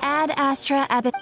Ad Astra Abbot.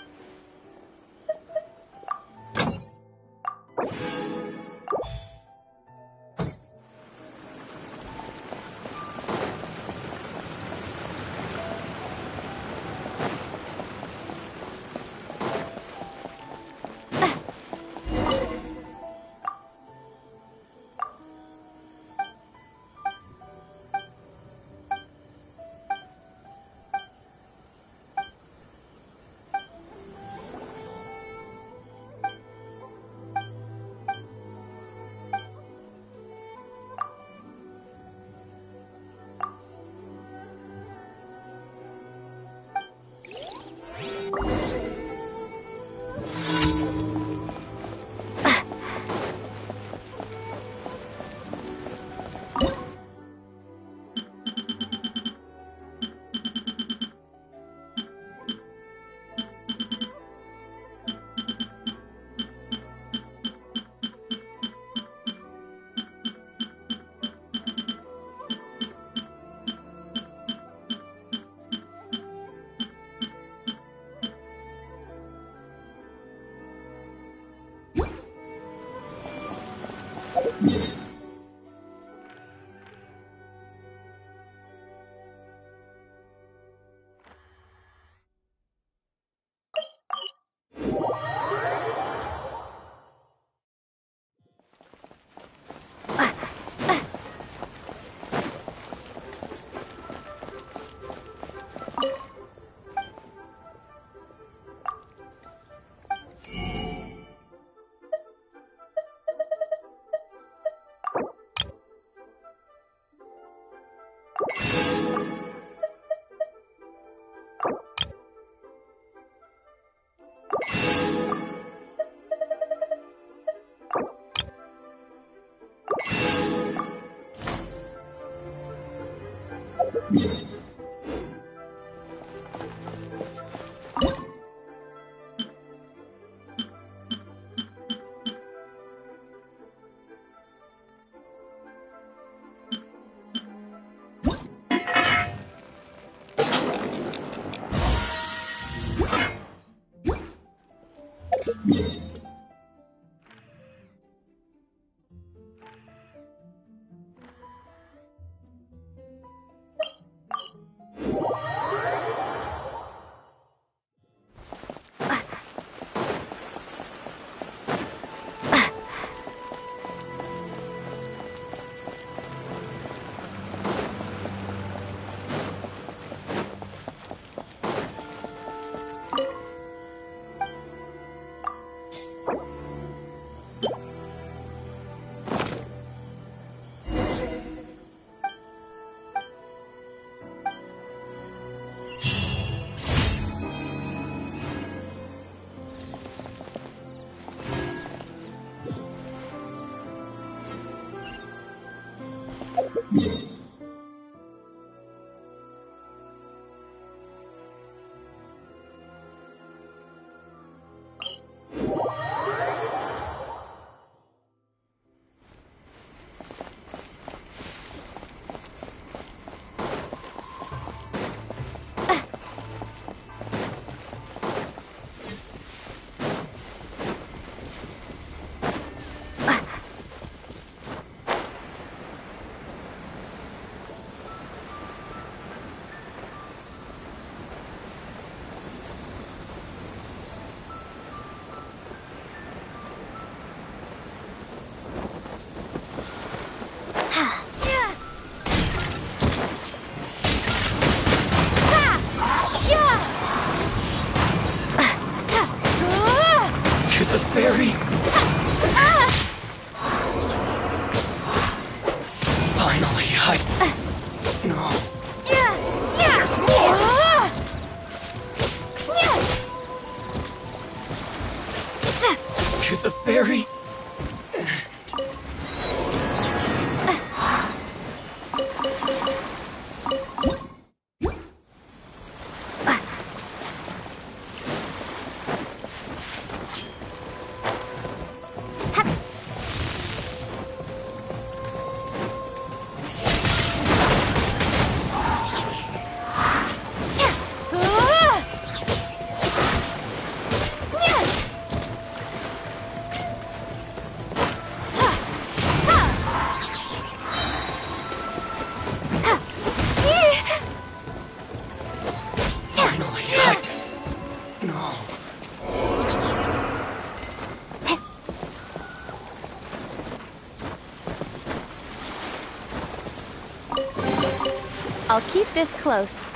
I'll keep this close.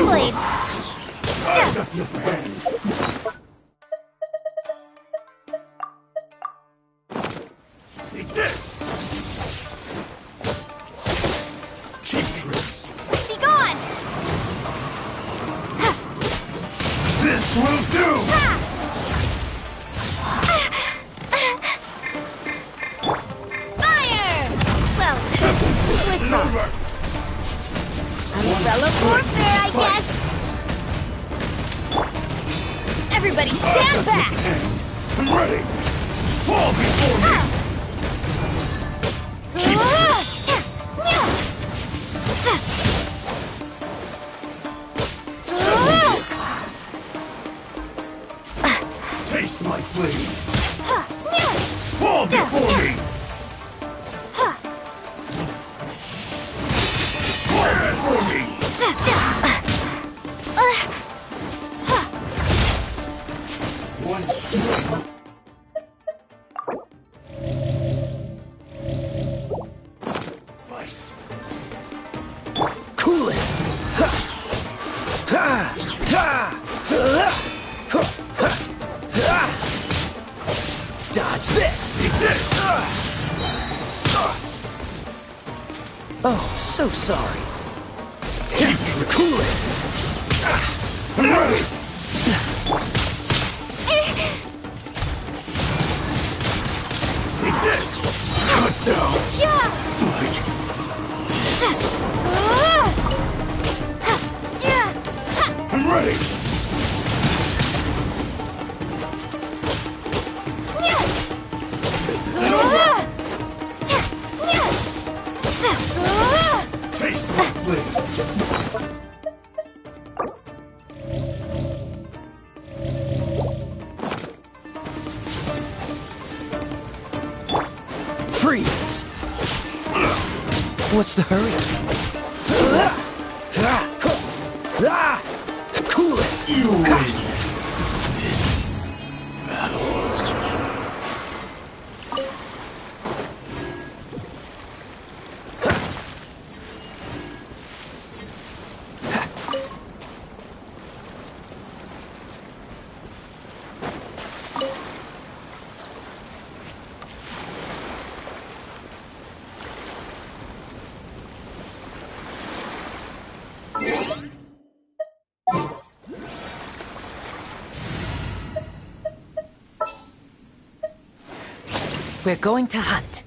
Blade. Take this! Cheap tricks! Be gone! This will do! Fire! Well, with rocks. Umbrella warfare, I guess! Everybody stand back! I'm ready! Fall before me! Taste my flame! Fall before me! Fall before me! One strike! Vice! Cool it! Dodge this! Eat this! Oh, so sorry. Cheap tricks! Cool it! I'm ready! Eat this! Cut down! Yeah! I'm ready! This isn't over! Taste my flame! Freeze! What's the hurry? Cool it! You win! This battle. We're going to hunt.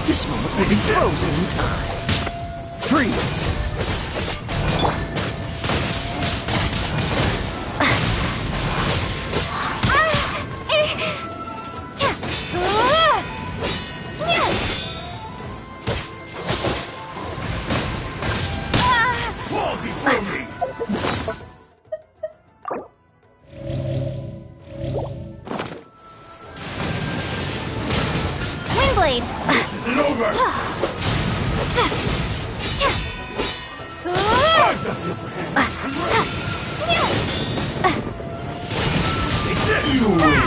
This moment will be frozen in time. Freeze! Fall before me! Windblade! This isn't over! You win!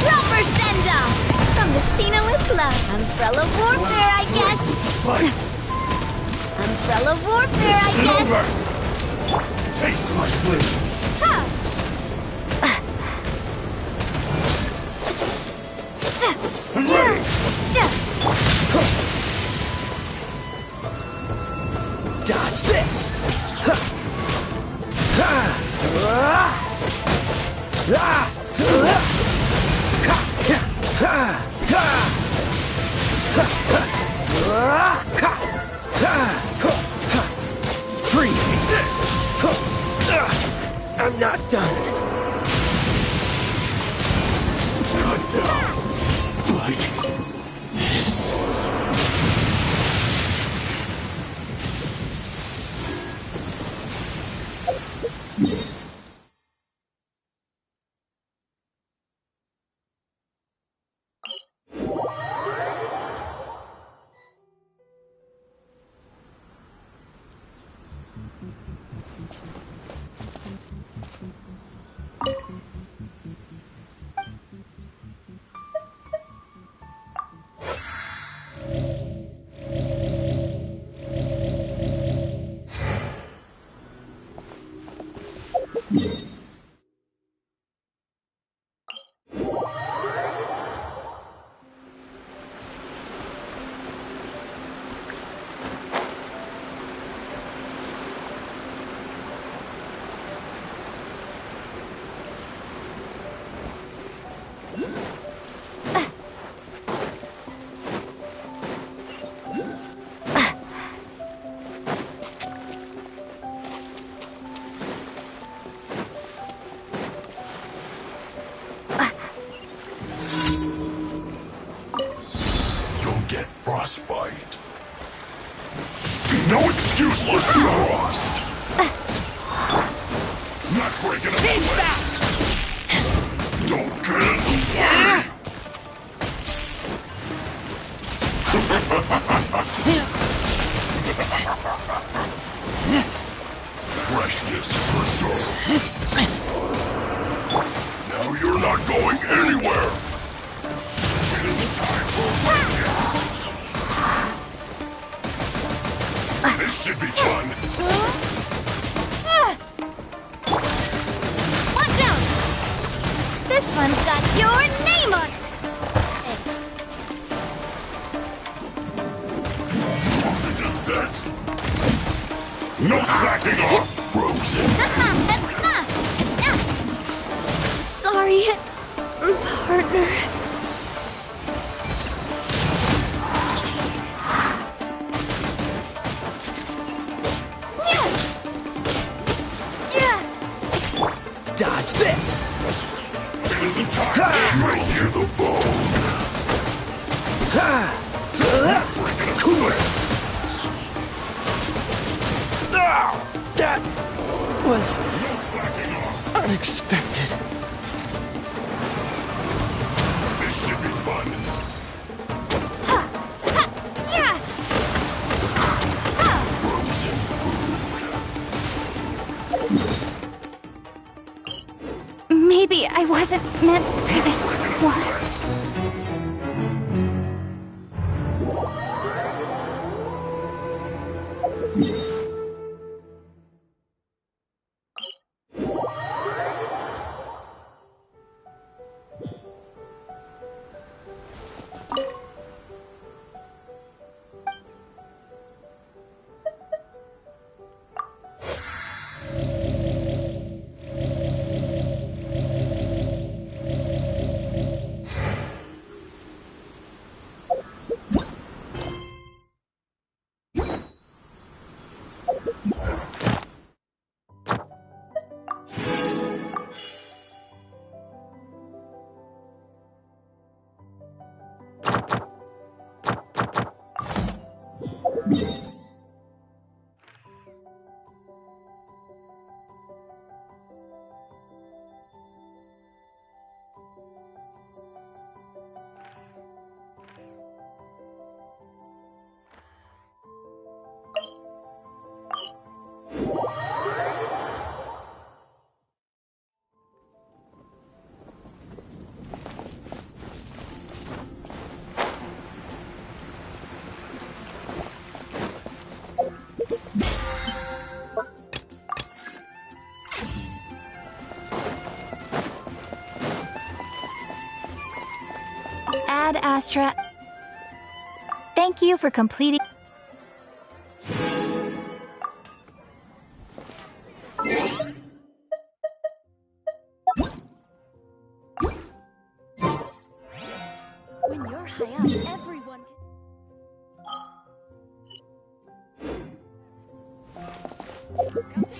Proper send-off! From the Spina with love. Umbrella warfare, I guess. Suffice! Umbrella warfare, I It's guess. over! Taste my blade! Huh. I'm ready! Dodge this! Freeze! I'm not done. Cut down! Like this. Frostbite. No excuse for frost. Not breaking up the way. Don't get in the way. Freshness preserved. Now you're not going anywhere. It isn't time for waiting. This should be fun. Watch out! This one's got your name on it. Wasn't a set. No slacking off, Frozen. Sorry, partner. Dodge this! It isn't time. Straight to the bone. Cool it! That was No slacking off. unexpected. This should be fun. Frozen food. Maybe I wasn't meant for this world. bad, Astra. Thank you for completing. When you're high up, everyone can... Come take a look.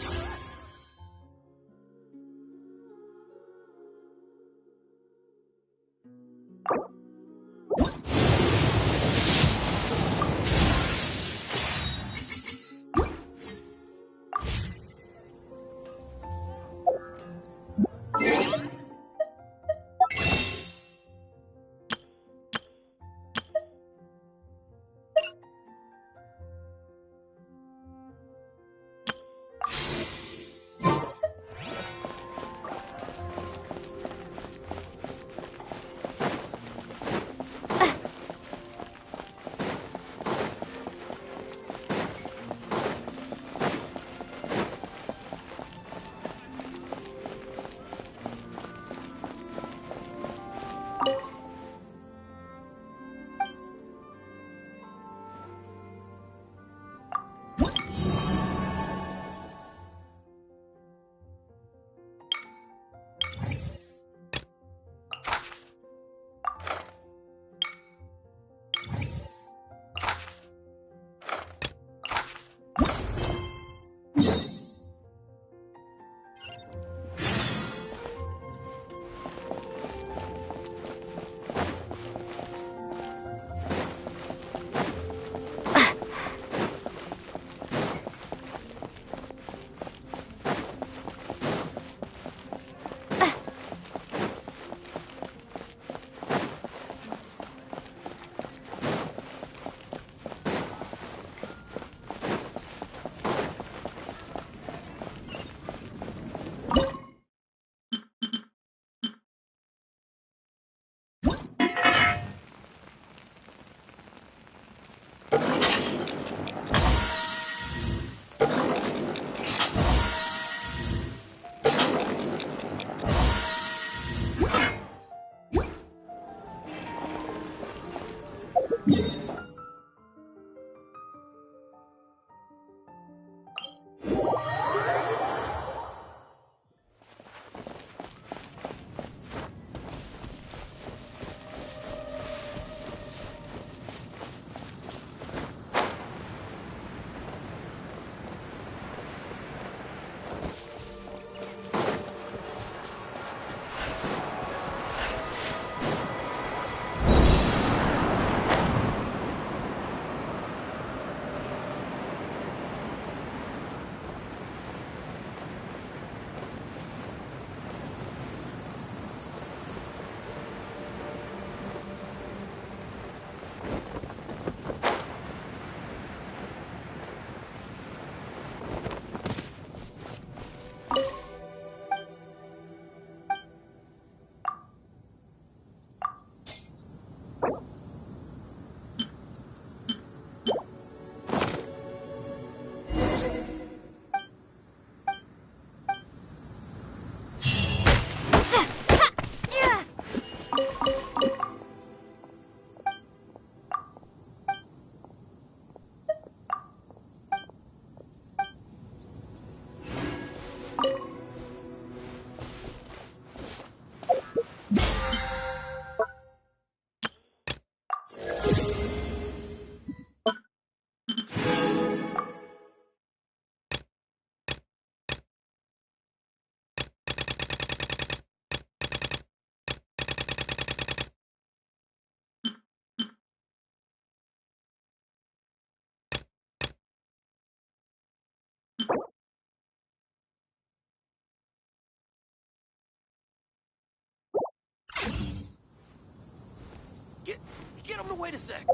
Get him to wait a sec.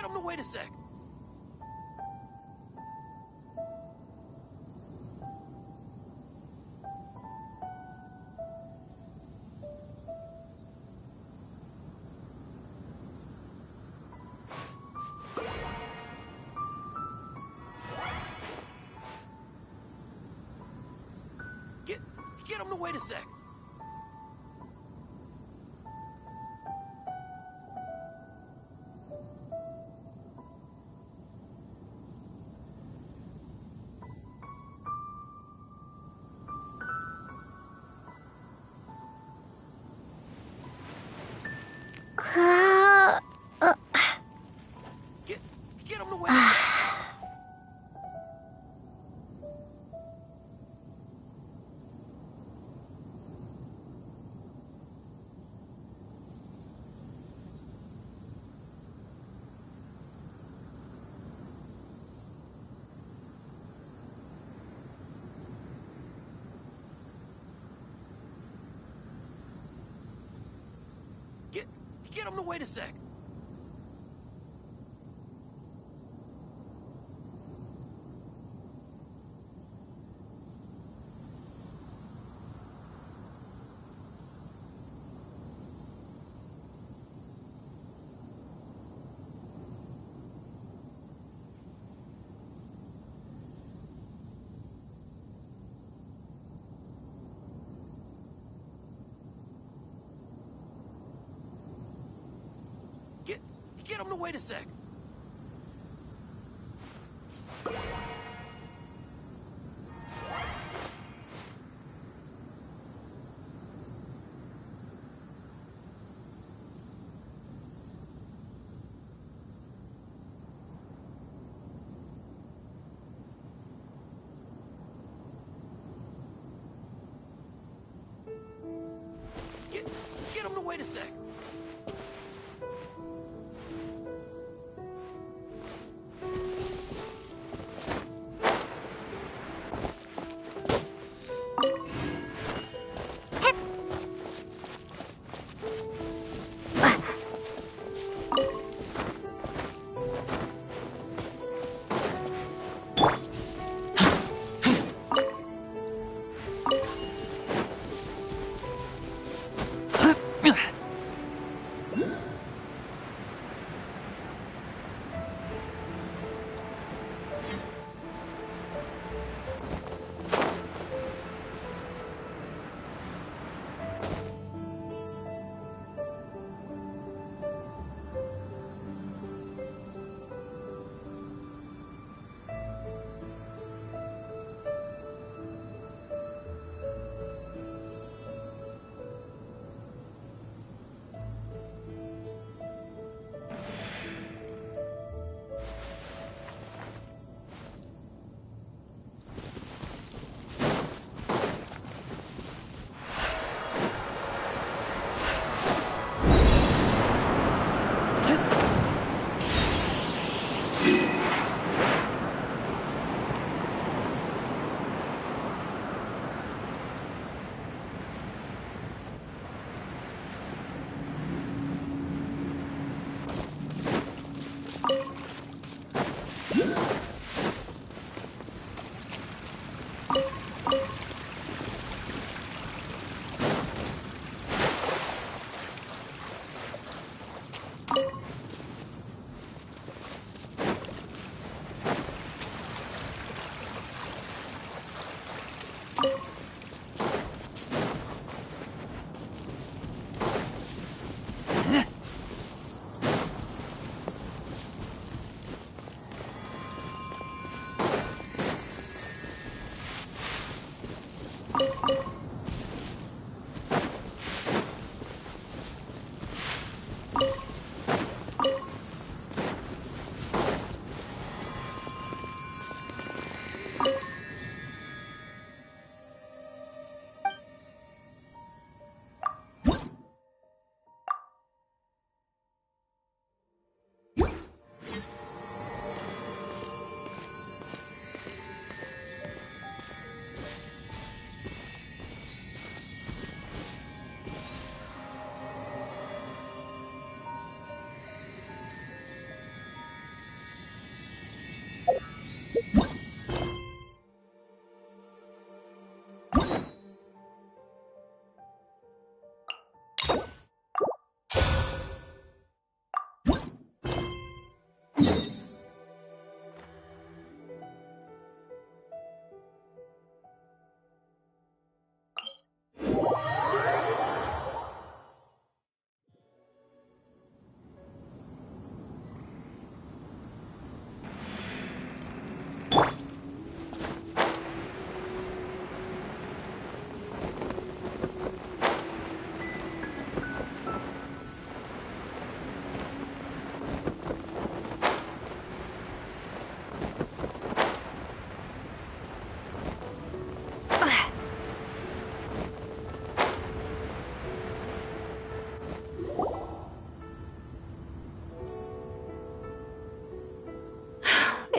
Get him to wait a sec. Get him to wait a sec. Get him to wait a sec. Get him to wait a sec. Get him to wait a sec. Get him to wait a sec.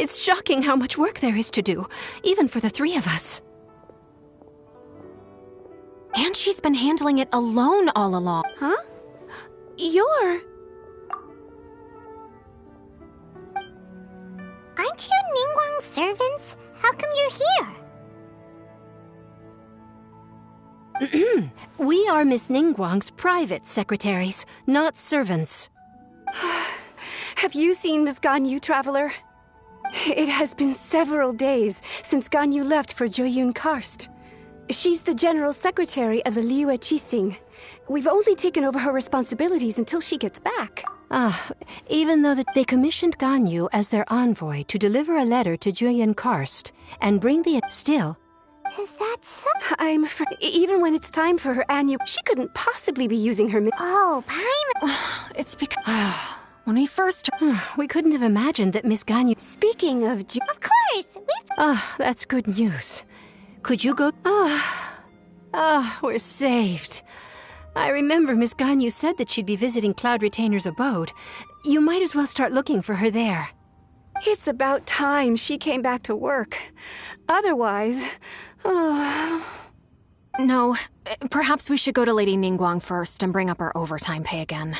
It's shocking how much work there is to do, even for the three of us. And she's been handling it alone all along. Huh? You're... Aren't you Ningguang's servants? How come you're here? We are Miss Ningguang's private secretaries, not servants. Have you seen Miss Ganyu, Traveler? It has been several days since Ganyu left for Joyun Karst. She's the general secretary of the Liue Qixing. We've only taken over her responsibilities until she gets back. Even though they commissioned Ganyu as their envoy to deliver a letter to Joyun Karst and bring the... Still... Is that so? I'm afraid even when it's time for her annual, she couldn't possibly be using her... Oh, Paimon. It's because... when we first... We couldn't have imagined that Miss Ganyu... Speaking of... Of course, we've... That's good news. Could you go... we're saved. I remember Miss Ganyu said that she'd be visiting Cloud Retainer's abode. You might as well start looking for her there. It's about time she came back to work. Otherwise... No, perhaps we should go to Lady Ningguang first and bring up our overtime pay again.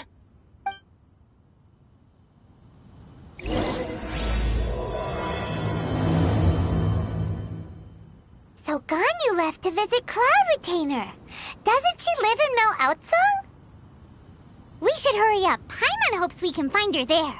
So Ganyu left to visit Cloud Retainer. Doesn't she live in Mel Outsong? We should hurry up. Paimon hopes we can find her there.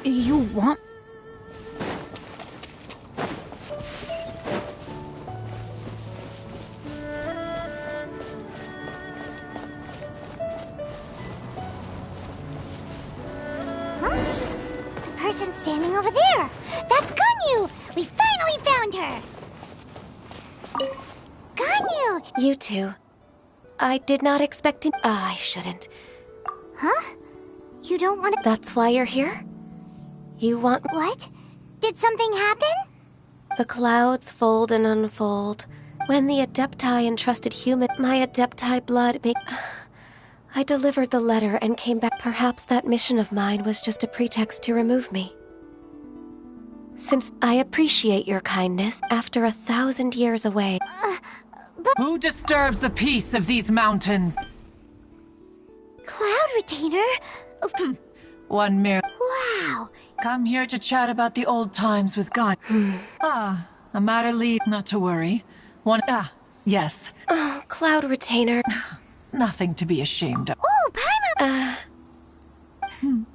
You want... The person standing over there. That's Ganyu. We finally found her. Ganyu! You two. I did not expect to... I shouldn't. Huh? You don't want to... That's why you're here? You want... What? Did something happen? The clouds fold and unfold. When the Adepti entrusted human... My Adepti blood make... I delivered the letter and came back. Perhaps that mission of mine was just a pretext to remove me. Since I appreciate your kindness, after 1,000 years away... Who disturbs the peace of these mountains? Cloud Retainer? One mere... Wow. Come here to chat about the old times with God. A matter lead... Not to worry. Yes. Oh, Cloud Retainer. Nothing to be ashamed of. Oh, Paimon!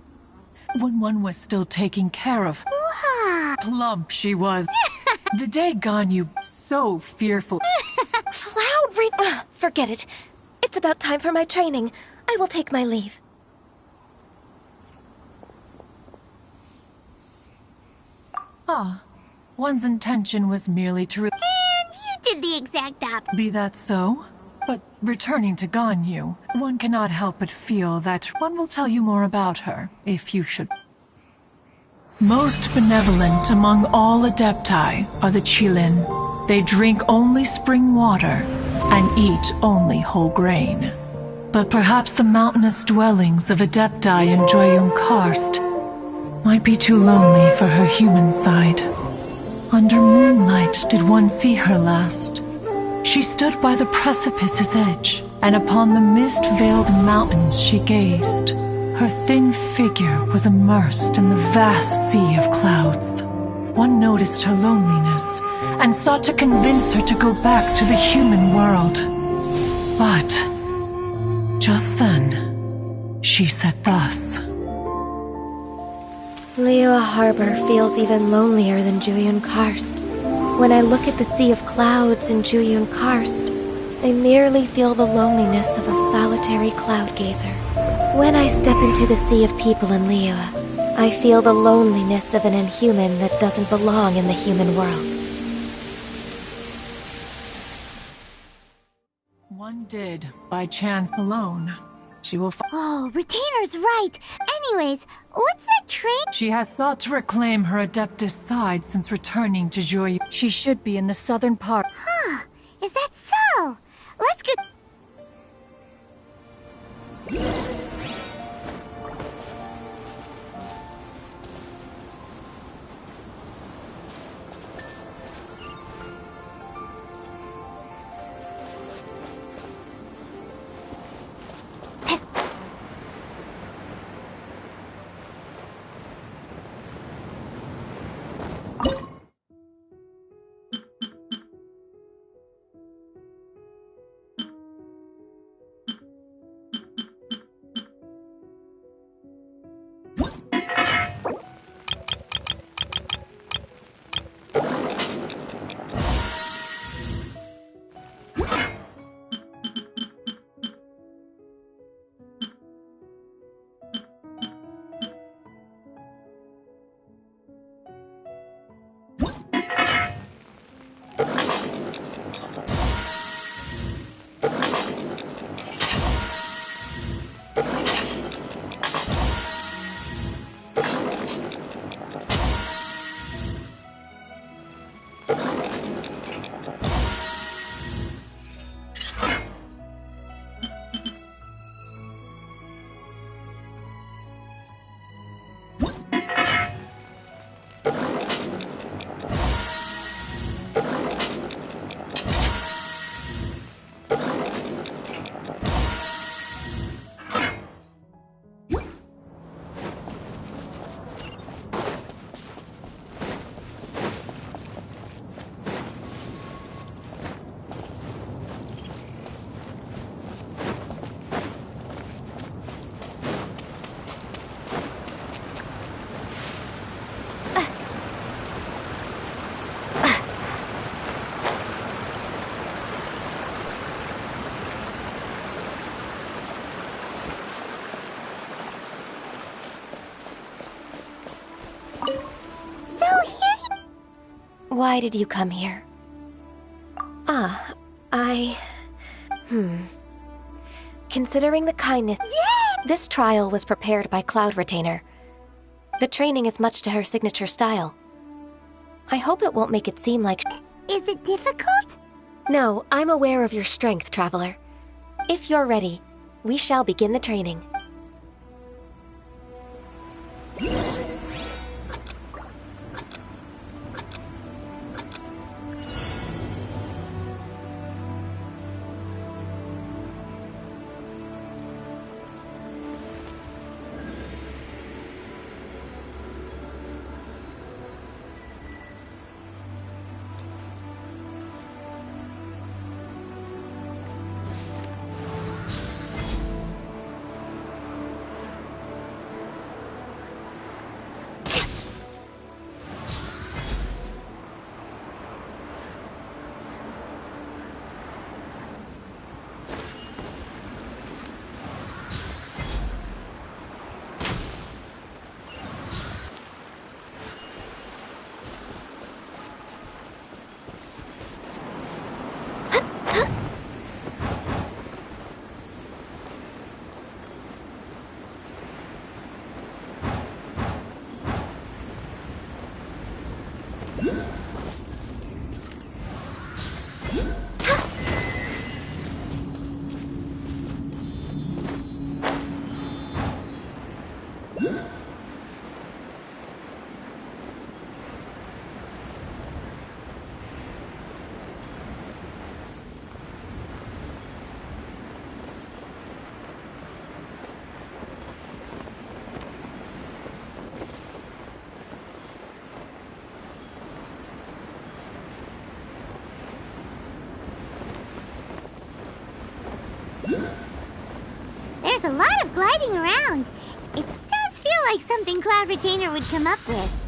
When one was still taking care of... Wow. Plump she was. The day Ganyu, so fearful. Forget it. It's about time for my training. I will take my leave. One's intention was merely to... And you did the exact opposite. Be that so? But returning to Ganyu, one cannot help but feel that one will tell you more about her, if you should. Most benevolent among all Adepti are the Qilin. They drink only spring water and eat only whole grain. But perhaps the mountainous dwellings of Adepti in Joyun Karst might be too lonely for her human side. Under moonlight did one see her last. She stood by the precipice's edge, and upon the mist-veiled mountains she gazed. Her thin figure was immersed in the vast sea of clouds. One noticed her loneliness, and sought to convince her to go back to the human world. But, just then, she said thus. Liyue Harbor feels even lonelier than Joyun Karst. When I look at the sea of clouds in Joyun Karst, I merely feel the loneliness of a solitary cloud gazer. When I step into the sea of people in Liyue, I feel the loneliness of an inhuman that doesn't belong in the human world. One did, by chance alone. She will Oh, Retainer's right. Anyways, what's that train? She has sought to reclaim her Adeptus side since returning to Joy. She should be in the southern part. Huh. Is that so? Let's go. Why did you come here? Considering the kindness... Yeah! This trial was prepared by Cloud Retainer. The training is much to her signature style. I hope it won't make it seem like... Is it difficult? No, I'm aware of your strength, Traveler. If you're ready, we shall begin the training. There's a lot of gliding around. It does feel like something Cloud Retainer would come up with.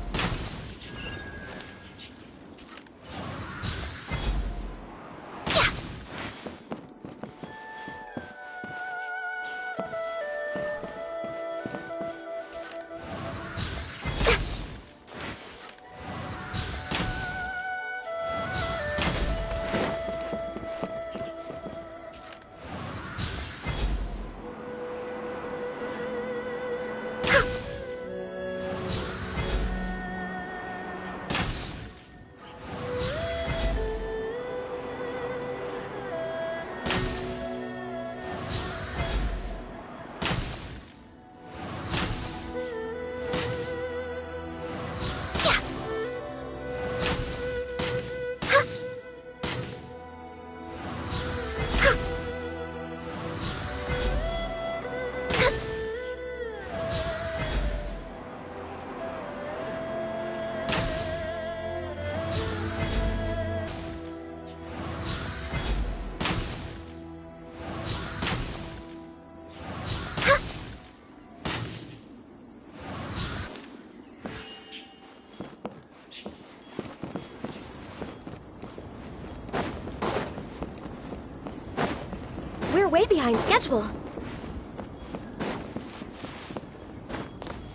We're way behind schedule.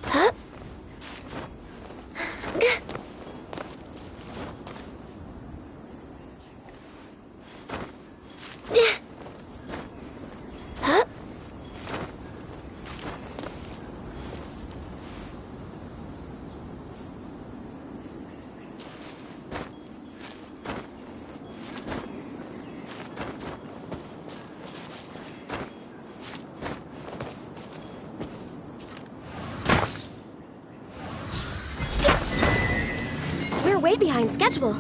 Huh? Huh? We're way behind schedule.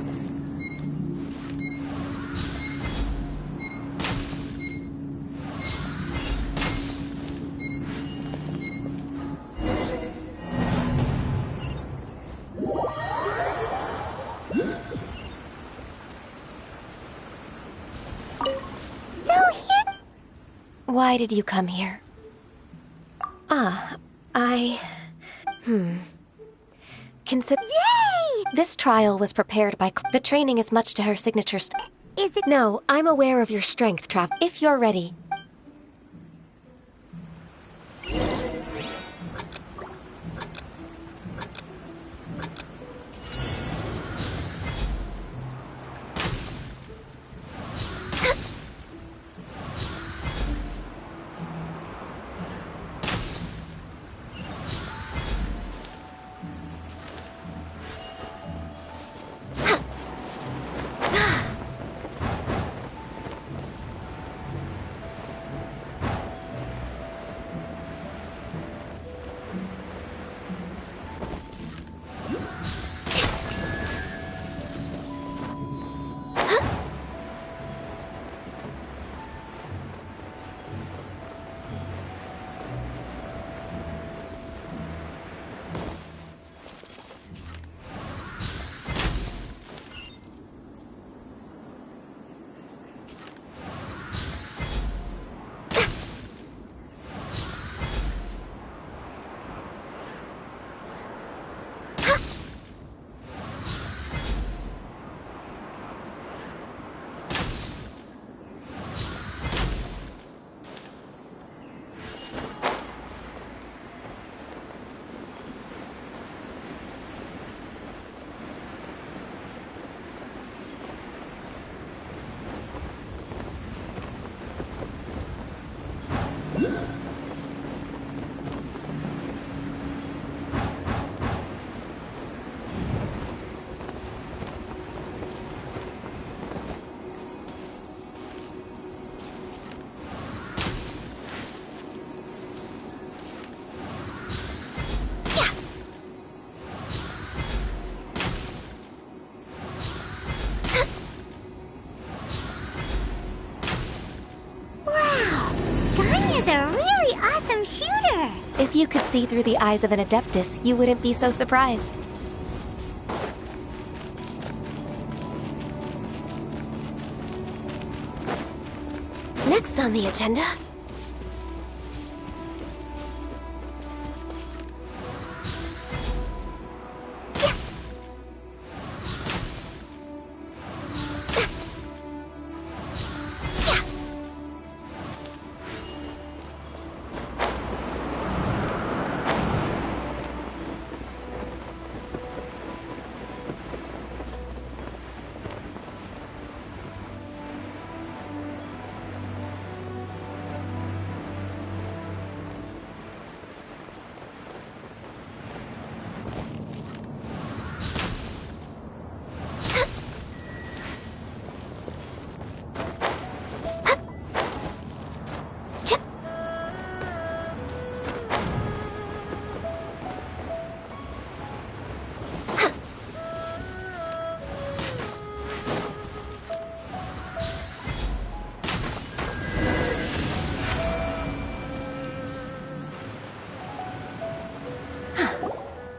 Why did you come here? Consider. Yay! This trial was prepared by. The training is much to her signature. Is it? No, I'm aware of your strength, Trav. If you're ready. you could see through the eyes of an Adeptus, you wouldn't be so surprised. Next on the agenda...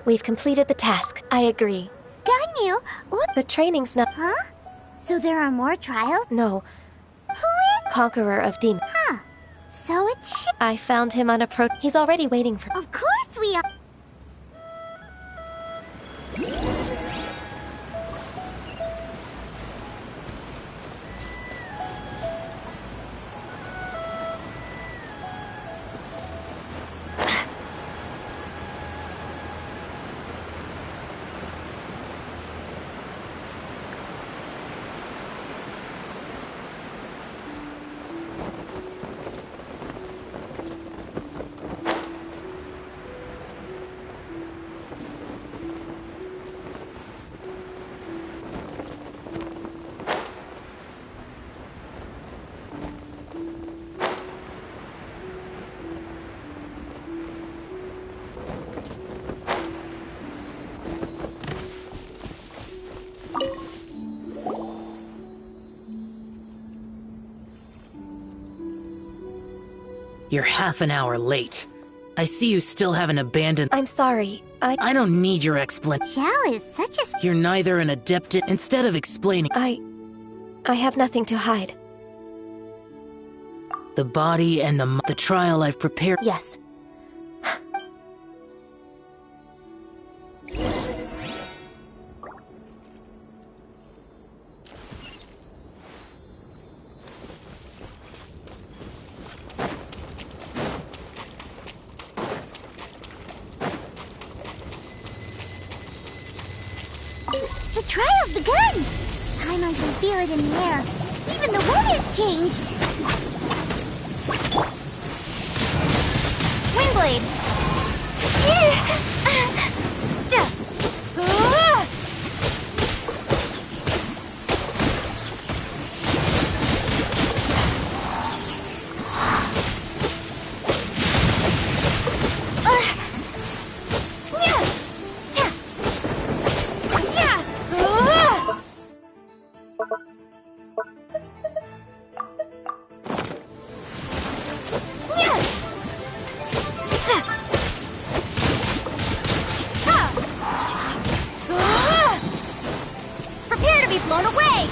We've completed the task. I agree. Ganyu, what? The training's not... Huh? So there are more trials? No. Who is? Conqueror of Demons. Huh. So it's sh- I found him on a He's already waiting for... Of course we are. You're half an hour late. I see you still haven't abandoned... I'm sorry. I don't need your explanation. Xiao is such a... You're neither an adept... Instead of explaining... I have nothing to hide. The body and the trial I've prepared... Yes. The trial's begun! Paimon can feel it in the air. Even the weather's changed! Windblade! Prepare to be blown away!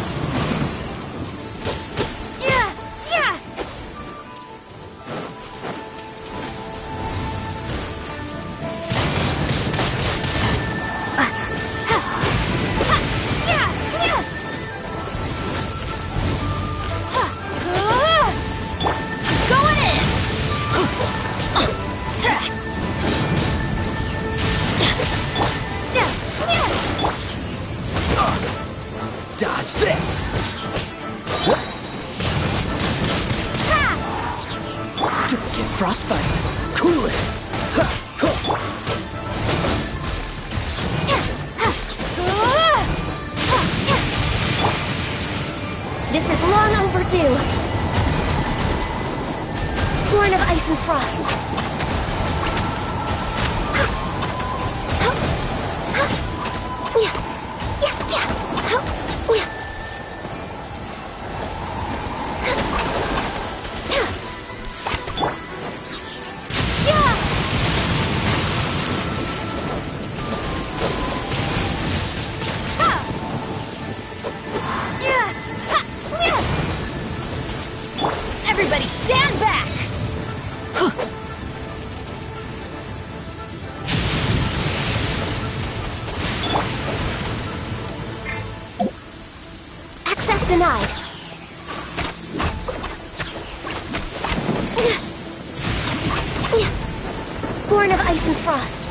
Going in! Dodge this! Don't get frostbite! Cool it! This is long overdue. Born of ice and frost. denied. Born of ice and frost.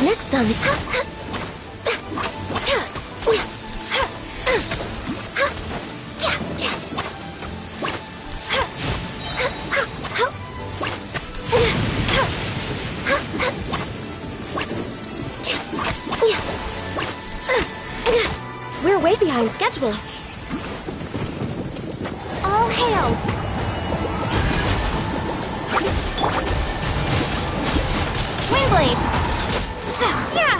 Next on the... We're way behind schedule. All hail! Windblade! Yeah!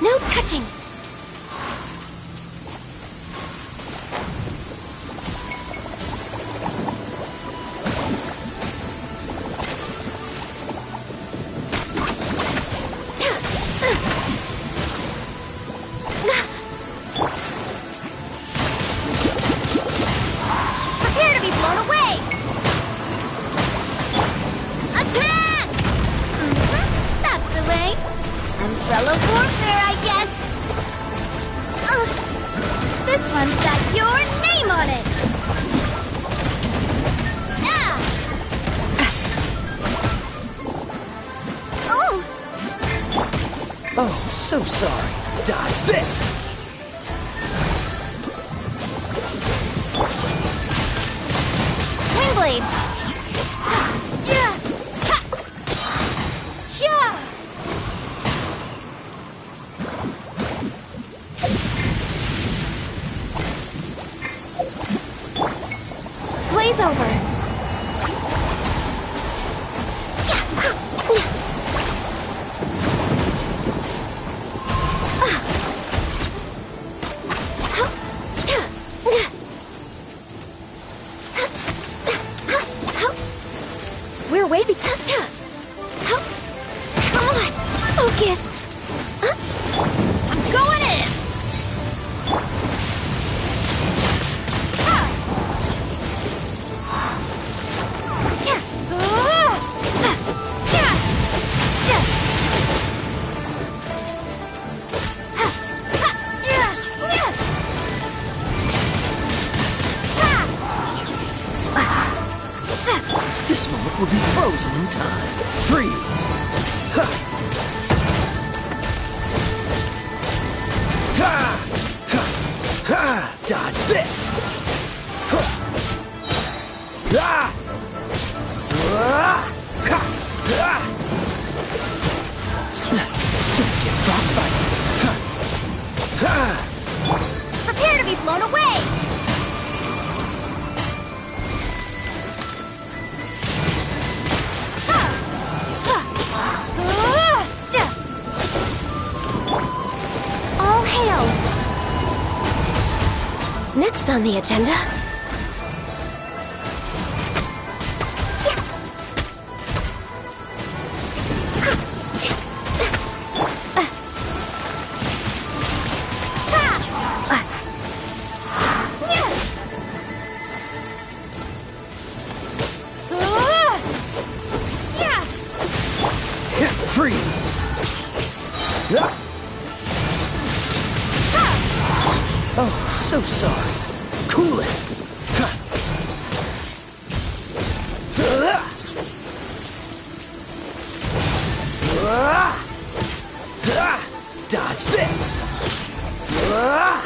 No touching! Prepare to be blown away! Attack! That's the way. Umbrella warfare, I guess. This one's got your name on it. Ah! Oh! Oh, so sorry. Dodge this! Windblade! Yeah! Ha! Yeah! Blaze over! We're way be... Come on! Focus! I'm going in! This moment will be frozen in time. Freeze! Ha! Ha! Ha! Ha! Dodge this! Ha! Ah! Ah! Ha! Ah! Don't get frostbite! Ha! Ha! Prepare to be blown away! All hail! Next on the agenda... Freeze! Ah! Oh, so sorry. Cool it! Ha! Ah! Ah! Ah! Dodge this! Ah!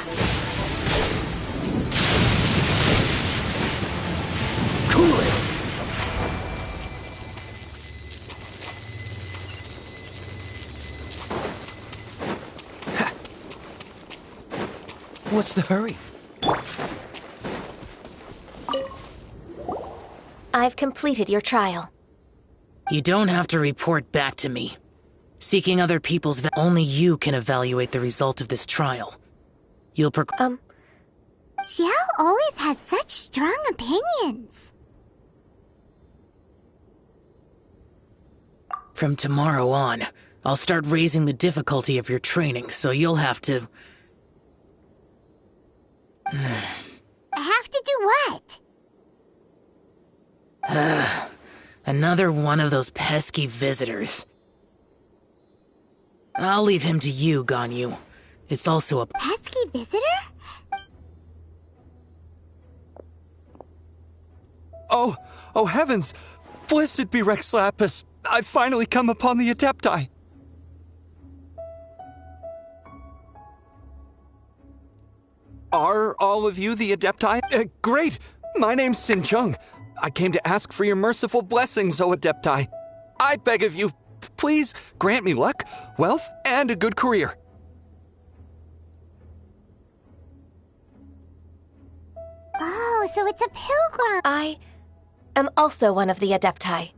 Cool it! Ha! What's the hurry? I've completed your trial. You don't have to report back to me. Seeking other people's only you can evaluate the result of this trial. You'll Xiao always has such strong opinions. From tomorrow on, I'll start raising the difficulty of your training, so you'll have to... Have to do what? Another one of those pesky visitors. I'll leave him to you, Ganyu. It's also a... Pesky visitor? Oh heavens! Blessed be Rex Lapis! I've finally come upon the Adepti! Are all of you the Adepti? Great! My name's Sin Chung. I came to ask for your merciful blessings, O Adepti. I beg of you, please grant me luck, wealth, and a good career. Oh, so it's a pilgrim. I am also one of the Adepti.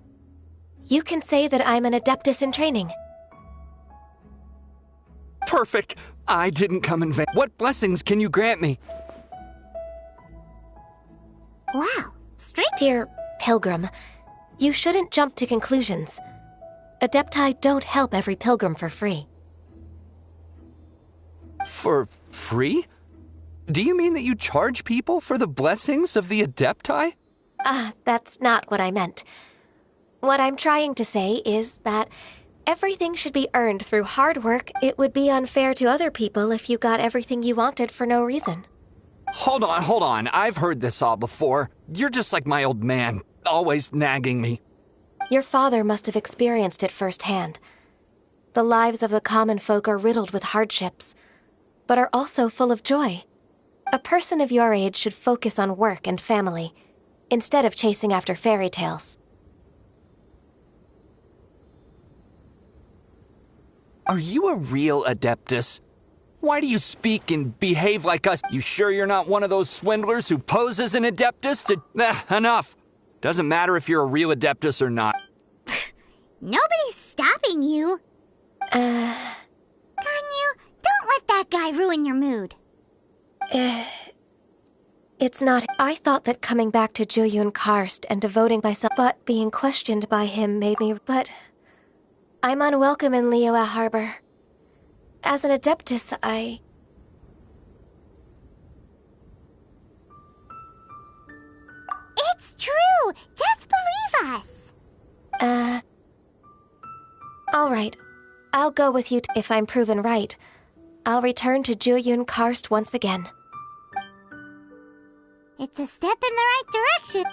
You can say that I'm an Adeptus in training. Perfect! I didn't come in vain. What blessings can you grant me? Wow, straight. Dear Pilgrim, you shouldn't jump to conclusions. Adepti don't help every pilgrim for free. For free? Do you mean that you charge people for the blessings of the Adepti? That's not what I meant. What I'm trying to say is that everything should be earned through hard work. It would be unfair to other people if you got everything you wanted for no reason. Hold on. I've heard this all before. You're just like my old man, always nagging me. Your father must have experienced it firsthand. The lives of the common folk are riddled with hardships, but are also full of joy. A person of your age should focus on work and family, instead of chasing after fairy tales. Are you a real Adeptus? Why do you speak and behave like us? You sure you're not one of those swindlers who pose as an Adeptus to... enough! Doesn't matter if you're a real Adeptus or not. Nobody's stopping you. Ganyu, don't let that guy ruin your mood. It's not... I thought that coming back to Jueyun Karst and devoting myself... But being questioned by him made me... But... I'm unwelcome in Liyue Harbor. As an Adeptus, It's true! Just believe us! All right. I'll go with you if I'm proven right. I'll return to Jueyun Karst once again. It's a step in the right direction.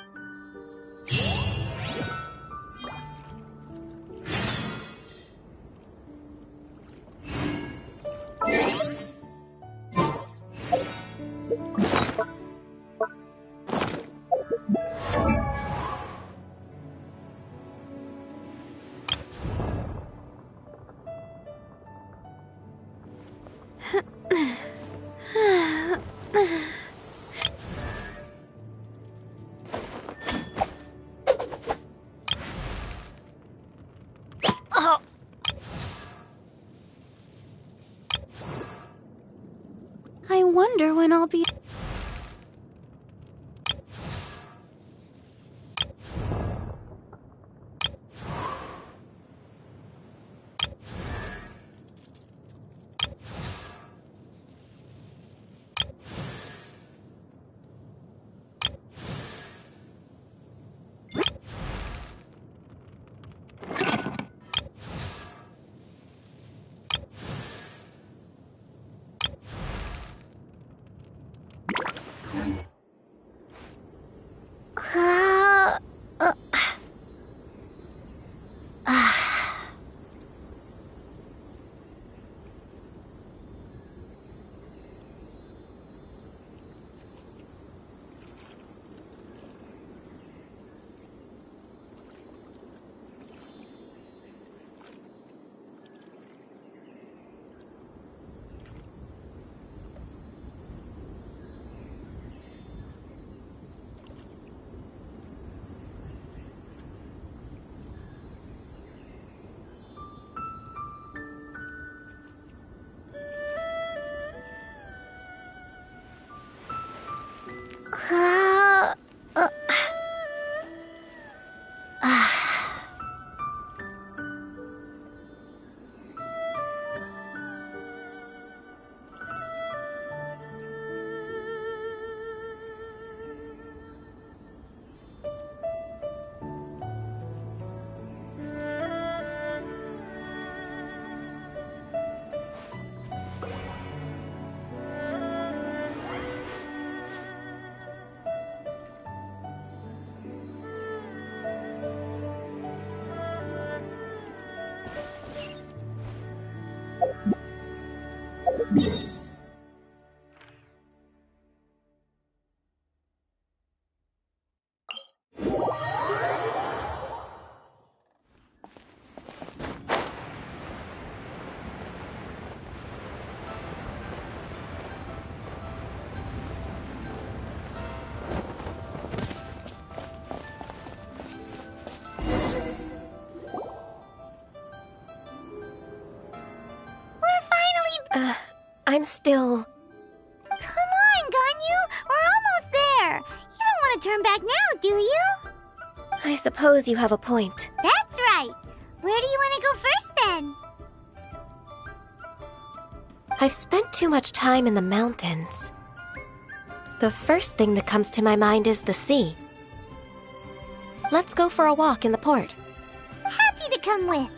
I wonder when I'll be... I'm still... Come on, Ganyu! We're almost there! You don't want to turn back now, do you? I suppose you have a point. That's right! Where do you want to go first, then? I've spent too much time in the mountains. The first thing that comes to my mind is the sea. Let's go for a walk in the port. Happy to come with.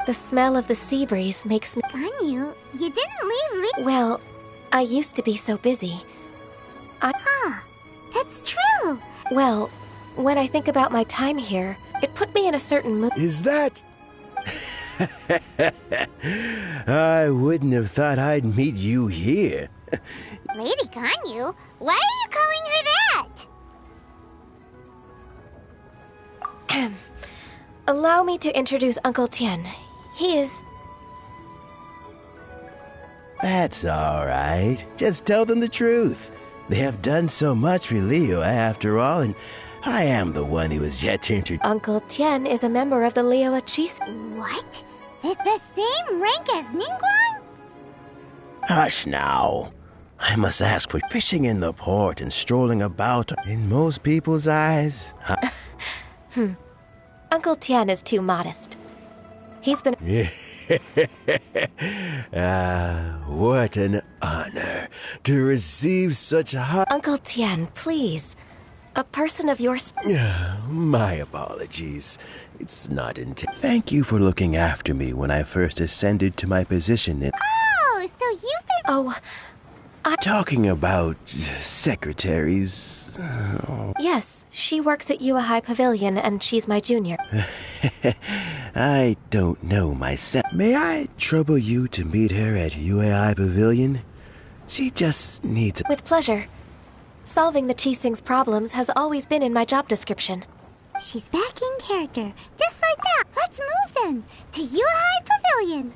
The smell of the sea breeze makes me... Ganyu, you didn't leave. Well, I used to be so busy. Huh, that's true. Well, when I think about my time here, it put me in a certain mood. Is that... I wouldn't have thought I'd meet you here. Lady Ganyu? Why are you calling her that? Allow me to introduce Uncle Tian. He is... That's all right. Just tell them the truth. They have done so much for Liyue after all, and I am the one who is yet to introduce... Uncle Tian is a member of the Liyue Chiefs. What? The same rank as Ningguang? Hush now. I must ask, for fishing in the port and strolling about in most people's eyes. Uncle Tian is too modest. He's been... What an honor to receive such high... Uncle Tian, please. A person of your... My apologies. It's not intended. Thank you for looking after me when I first ascended to my position in... Oh, so you've been... Oh, Talking about secretaries... Yes, she works at High Pavilion, and she's my junior. I don't know myself. May I trouble you to meet her at High Pavilion? She just needs... With pleasure. Solving the Qixing's problems has always been in my job description. She's back in character, just like that. Let's move then, to High Pavilion.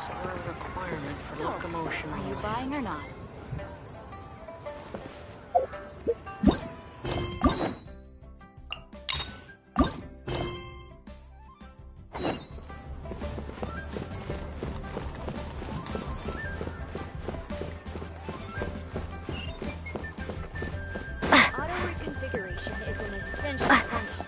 Are a requirement for locomotion. Are you buying or not? Auto reconfiguration is an essential function.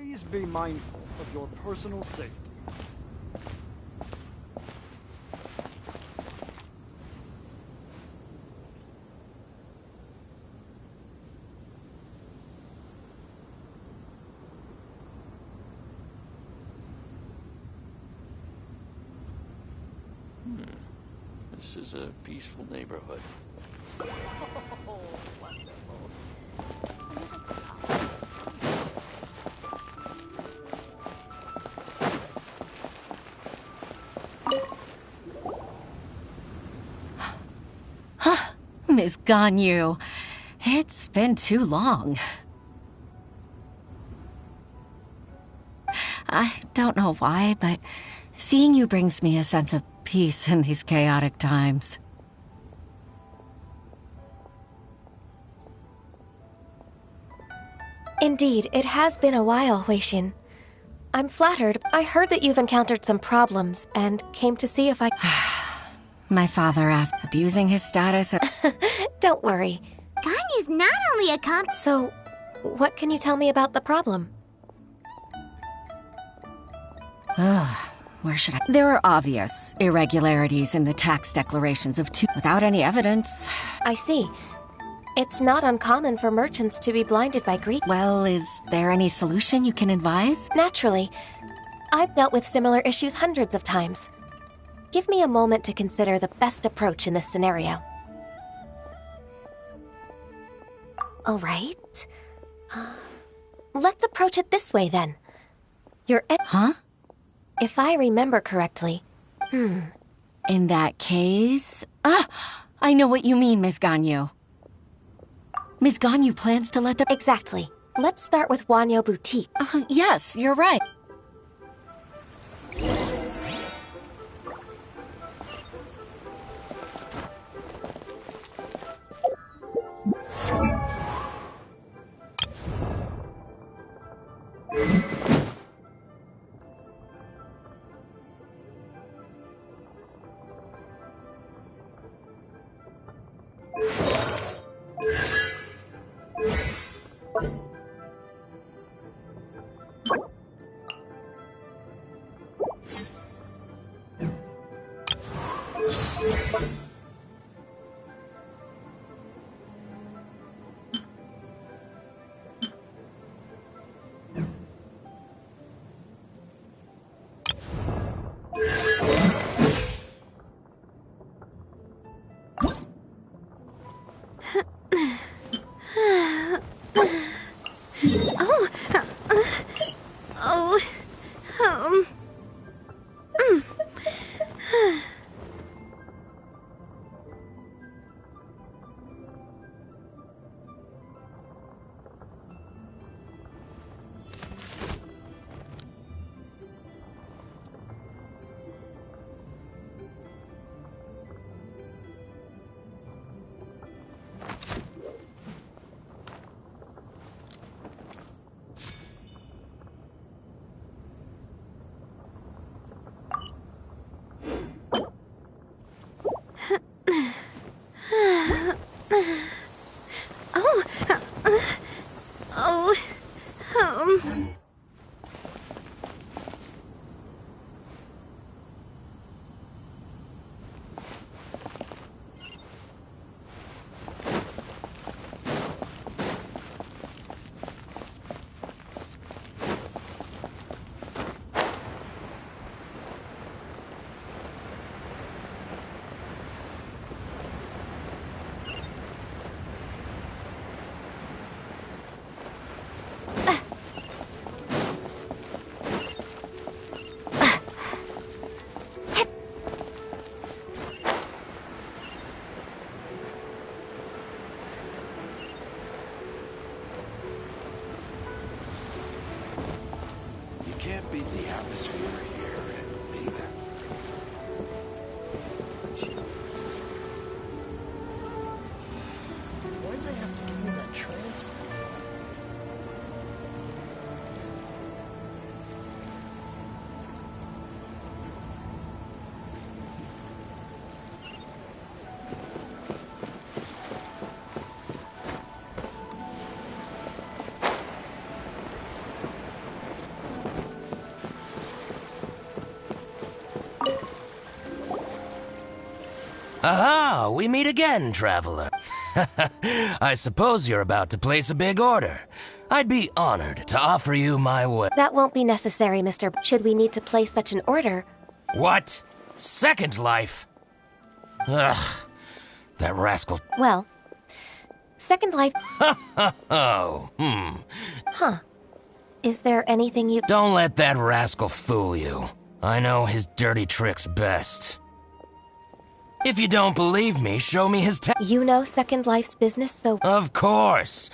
Please be mindful of your personal safety. This is a peaceful neighborhood. Miss Ganyu, it's been too long. I don't know why, but seeing you brings me a sense of peace in these chaotic times. Indeed, it has been a while, Huixin. I'm flattered. I heard that you've encountered some problems and came to see if I... My father asked, abusing his status... Don't worry. Ganyu's not only a comp... So, what can you tell me about the problem? Ugh, where should I... There are obvious irregularities in the tax declarations of two... without any evidence. I see. It's not uncommon for merchants to be blinded by greed. Well, is there any solution you can advise? Naturally. I've dealt with similar issues hundreds of times. Give me a moment to consider the best approach in this scenario. All right. Let's approach it this way, then. Huh? If I remember correctly... In that case... I know what you mean, Miss Ganyu. Miss Ganyu plans to let the... Exactly. Let's start with Wanyo Boutique. Yes, you're right. Can't beat the atmosphere here and being there. Why'd they have to give me that transfer? Aha, we meet again, traveler. I suppose you're about to place a big order. I'd be honored to offer you my way. That won't be necessary, Mr. Should we need to place such an order? What? Second Life? Ugh, that rascal. Well, Second Life... Oh, Huh. Is there anything you... Don't let that rascal fool you. I know his dirty tricks best. If you don't believe me, show me his You know Second Life's business, so... Of course.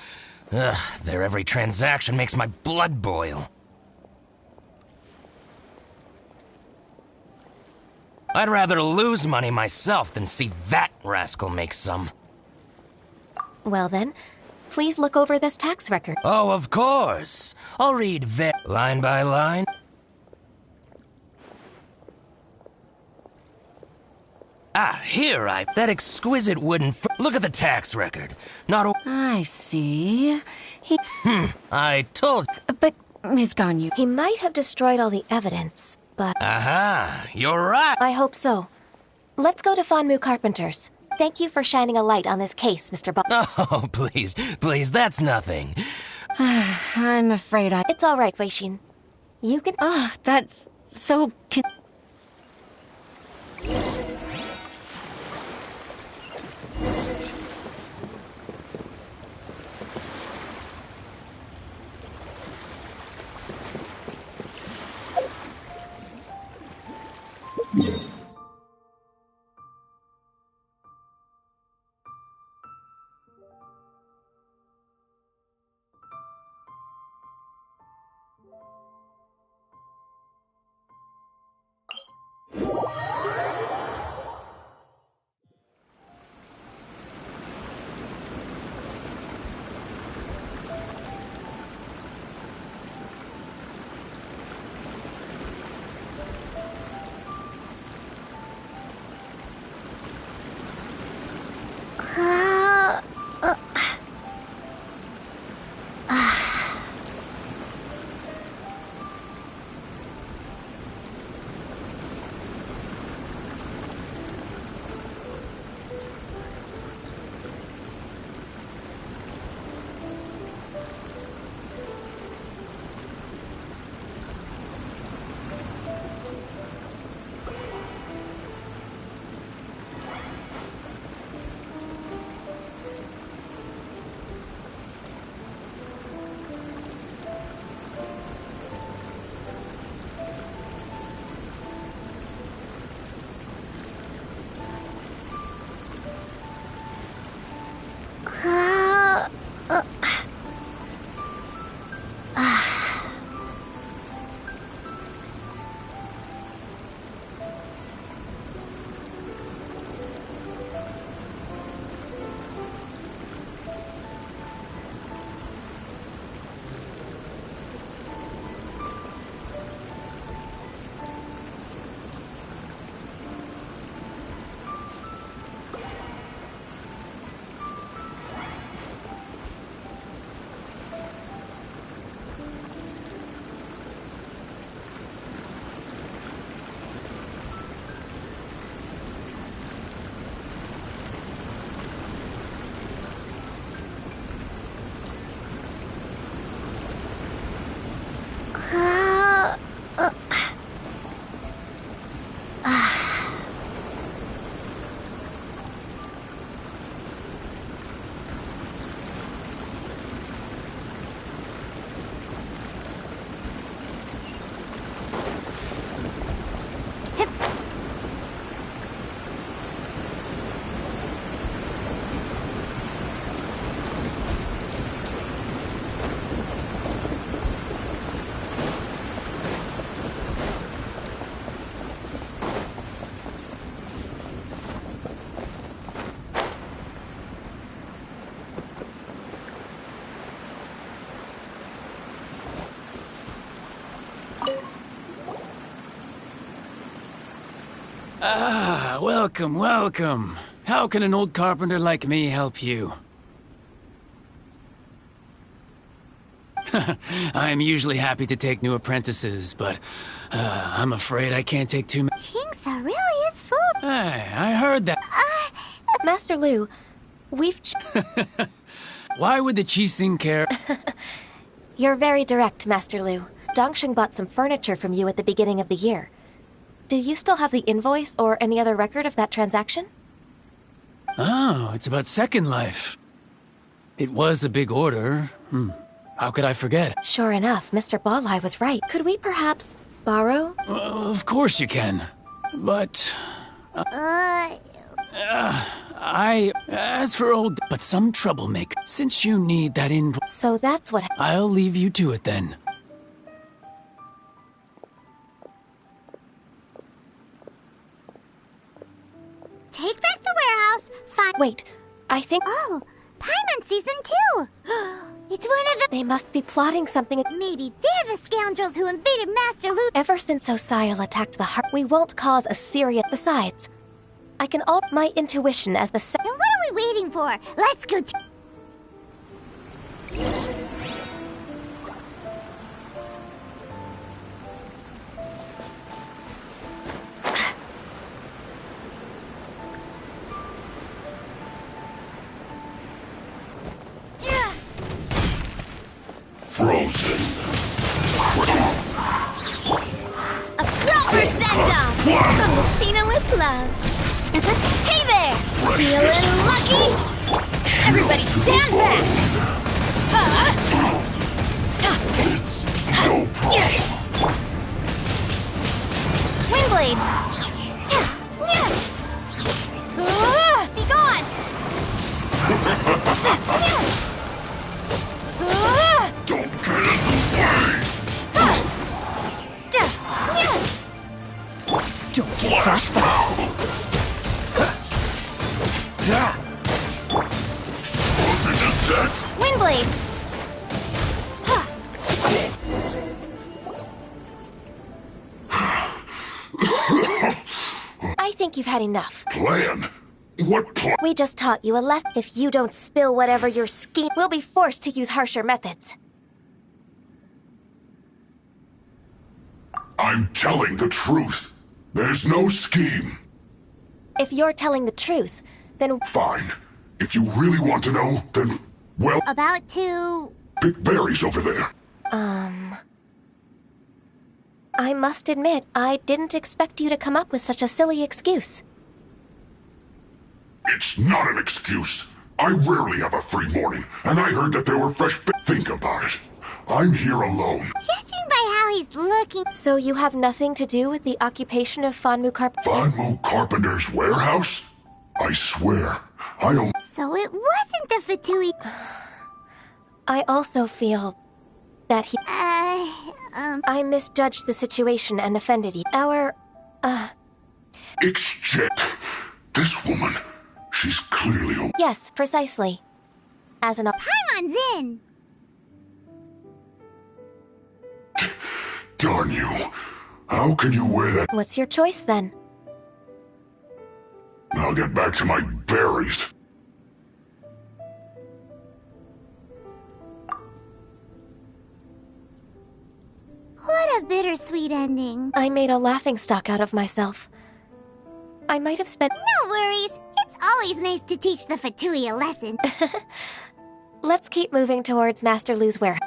Ugh, their every transaction makes my blood boil. I'd rather lose money myself than see that rascal make some. Well then, please look over this tax record. Oh, of course. I'll read line by line. Ah, here that exquisite wooden look at the tax record. Not I see. I told... But, Ms. Ganyu... He might have destroyed all the evidence, but... Aha, you're right. I hope so. Let's go to Fanmu Carpenters. Thank you for shining a light on this case, Mr. Oh, please, that's nothing. I'm afraid It's all right, Wei-Shin. You can... Oh, that's so... Ah, welcome, welcome. How can an old carpenter like me help you? I'm usually happy to take new apprentices, but I'm afraid I can't take too many. Kingsa really is full. Hey, I heard that. Master Lu, we've... Why would the Qixing care? You're very direct, Master Lu. Dongsheng bought some furniture from you at the beginning of the year. Do you still have the invoice or any other record of that transaction? Oh, it's about Second Life. It was a big order. How could I forget? Sure enough, Mr. Balai was right. Could we perhaps borrow? Of course you can. But... as for old... But some troublemaker. Since you need that invoice... So that's what... I'll leave you to it then. Take back the warehouse, find... Wait, I think... Oh, Paimon Season 2! It's one of the... They must be plotting something... Maybe they're the scoundrels who invaded Master Lu... Ever since Osial attacked the heart, we won't cause a serious... Besides, I can alt my intuition as the... Then what are we waiting for? Let's go... Frozen. A proper send-off from Messina with love. Hey there! Feeling lucky? Everybody stand back! It's no problem. Windblade! Be gone! Don't get in the way! Don't get frostbite. Ultimate is set! Windblade! I think you've had enough. Plan? What plan? We just taught you a lesson. If you don't spill whatever your scheme, we'll be forced to use harsher methods. I'm telling the truth. There's no scheme. If you're telling the truth, then... Fine. If you really want to know, then, well... About to... Pick berries over there. I must admit, I didn't expect you to come up with such a silly excuse. It's not an excuse. I rarely have a free morning, and I heard that there were fresh... Think about it. I'm here alone. Judging by how he's looking... So you have nothing to do with the occupation of Fanmu Fanmu Carpenter's warehouse? I swear, I don't... So it wasn't the Fatui... I also feel that he... I misjudged the situation and offended you. Exchange. This woman, she's clearly... Yes, precisely. As an... Paimon's in! Darn you. How can you wear that? What's your choice, then? I'll get back to my berries. What a bittersweet ending. I made a laughingstock out of myself. I might have spent... No worries. It's always nice to teach the Fatui a lesson. Let's keep moving towards Master Lu's warehouse.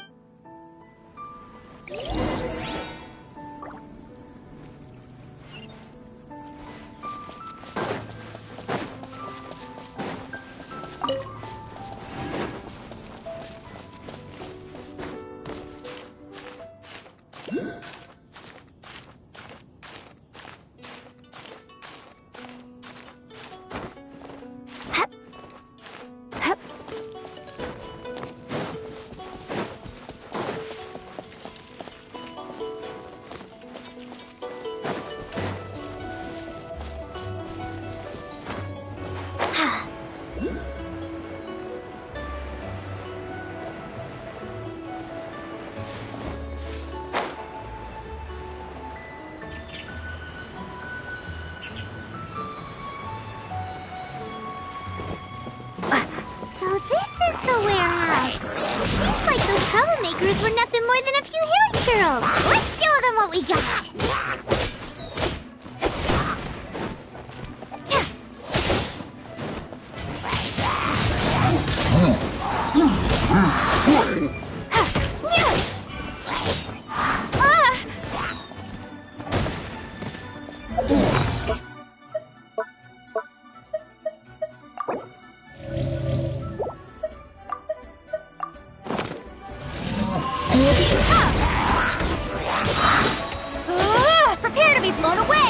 Troublemakers were nothing more than a few hair churls. Let's show them what we got. Prepare to be blown away!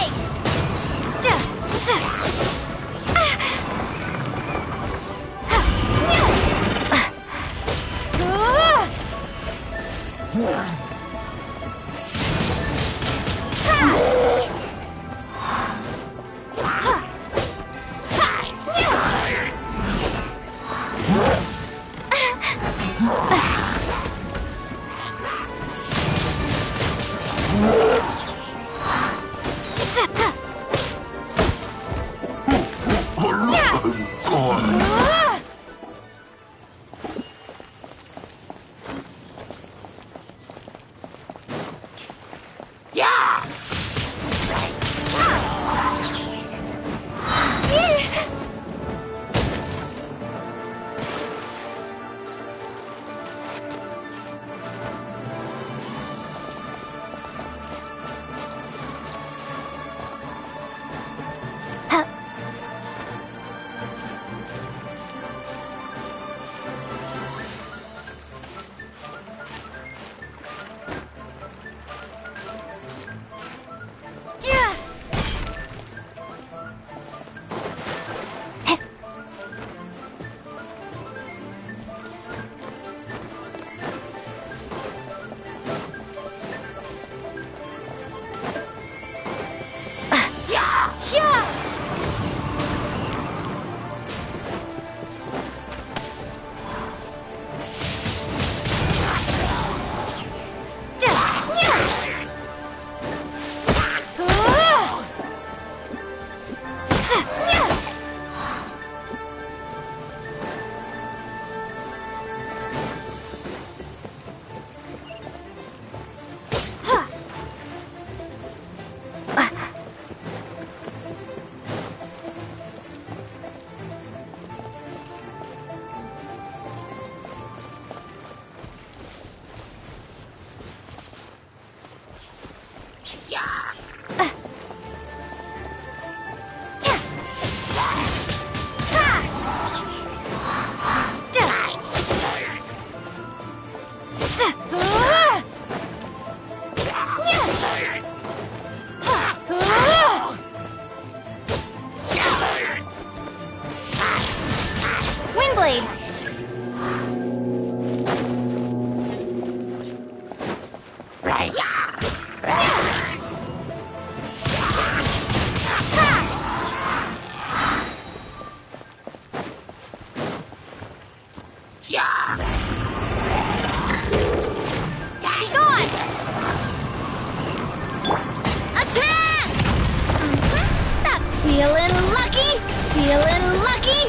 Feeling lucky? Feeling lucky?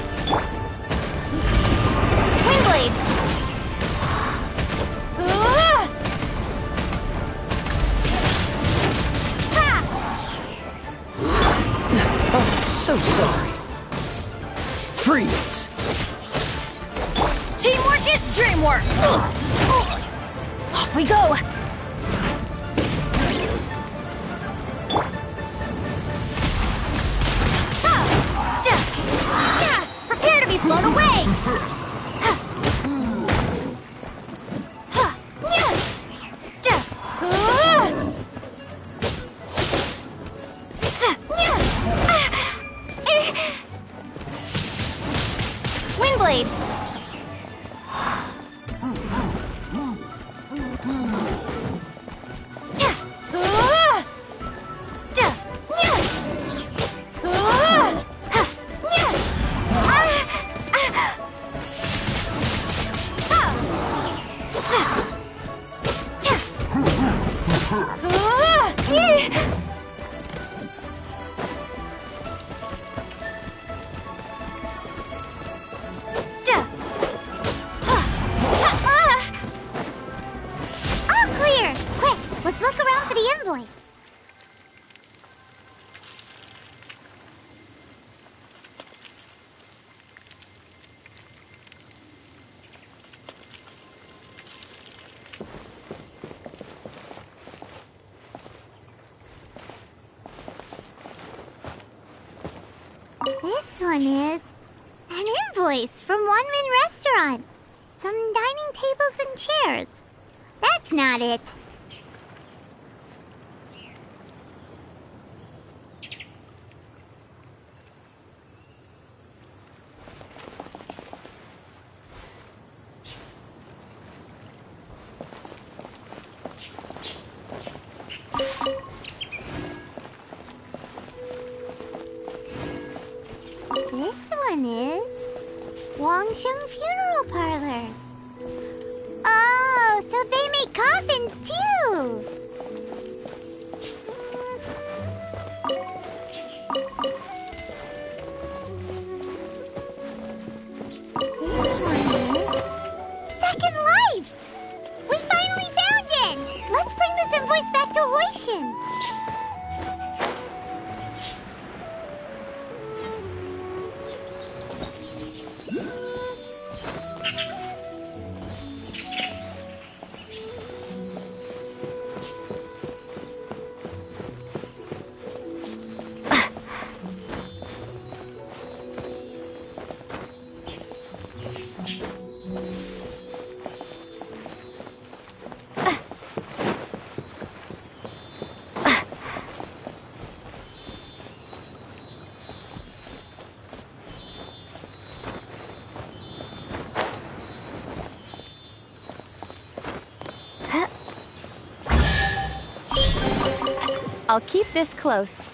Windblade! Oh, so sorry. Freeze! Teamwork is dreamwork! Off we go! Prepare to be blown away! Windblade! one is an invoice from One Min Restaurant. Some dining tables and chairs. That's not it. This one is Wangsheng Funeral Parlors. Oh, so they make coffins too. This one is Second Lives. We finally found it. Let's bring this invoice back to Hoishin. I'll keep this close.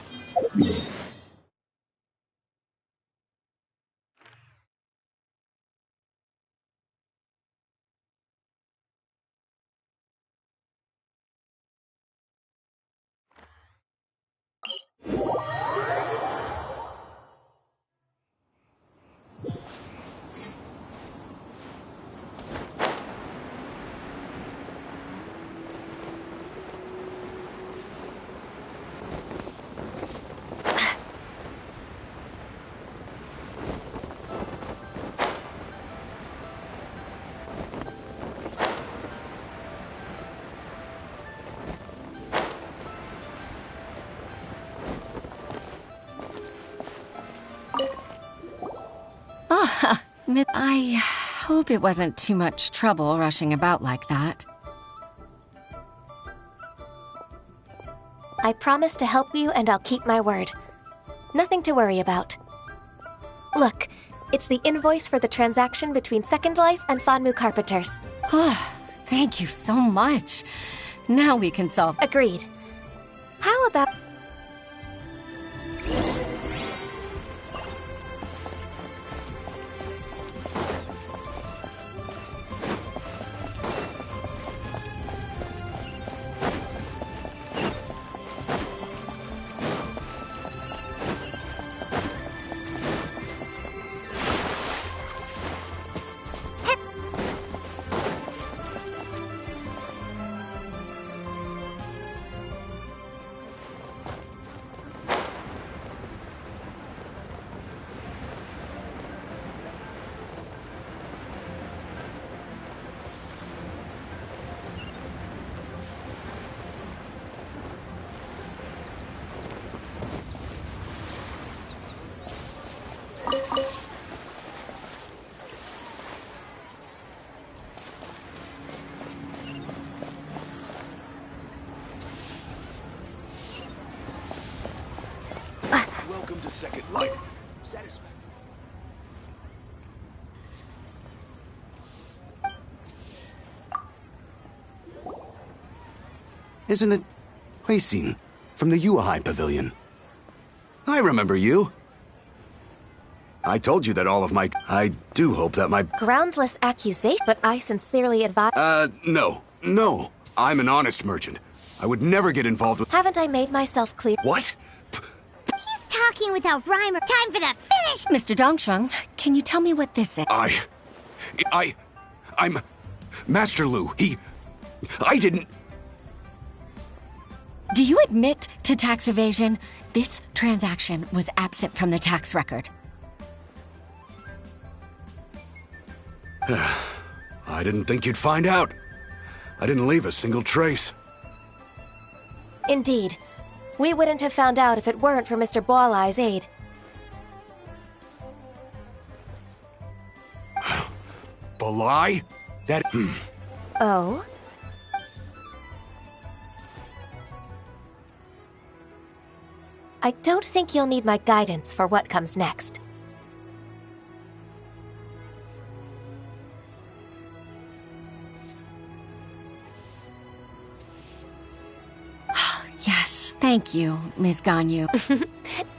I hope it wasn't too much trouble rushing about like that. I promise to help you and I'll keep my word. Nothing to worry about. Look, it's the invoice for the transaction between Second Life and Fanmu Carpenters. Oh, thank you so much. Now we can solve. Agreed. How about... Welcome to Second Life. Satisfaction. Isn't it Huixin from the Yuehai Pavilion? I remember you. I told you that all of my... I do hope that my... Groundless accusation, but I sincerely advise... No. No. I'm an honest merchant. I would never get involved with... Haven't I made myself clear? What? He's talking without rhyme or time for the finish! Mr. Dongsheng, can you tell me what this is? I'm... Master Lu. I didn't... Do you admit to tax evasion? This transaction was absent from the tax record. I didn't think you'd find out. I didn't leave a single trace. Indeed. We wouldn't have found out if it weren't for Mr. Boalai's aid. Balai? That... Oh? I don't think you'll need my guidance for what comes next. Yes, thank you, Ms. Ganyu.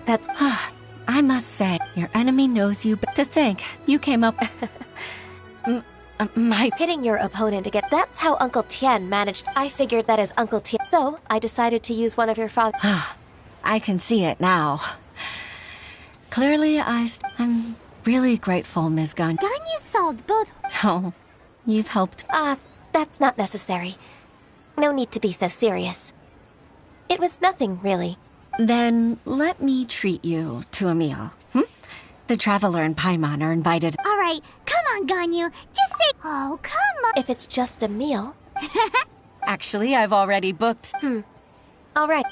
That's... I must say, your enemy knows you, but to think, you came up... my pitting your opponent again. That's how Uncle Tian managed. I figured that as Uncle Tian. So, I decided to use one of your father... I can see it now. Clearly, I'm really grateful, Ms. Ganyu. Ganyu solved both... Oh, you've helped... That's not necessary. No need to be so serious. It was nothing, really. Then let me treat you to a meal. The Traveler and Paimon are invited. All right, come on, Ganyu. Just say... Oh, come on. If it's just a meal... Actually, I've already booked. All right.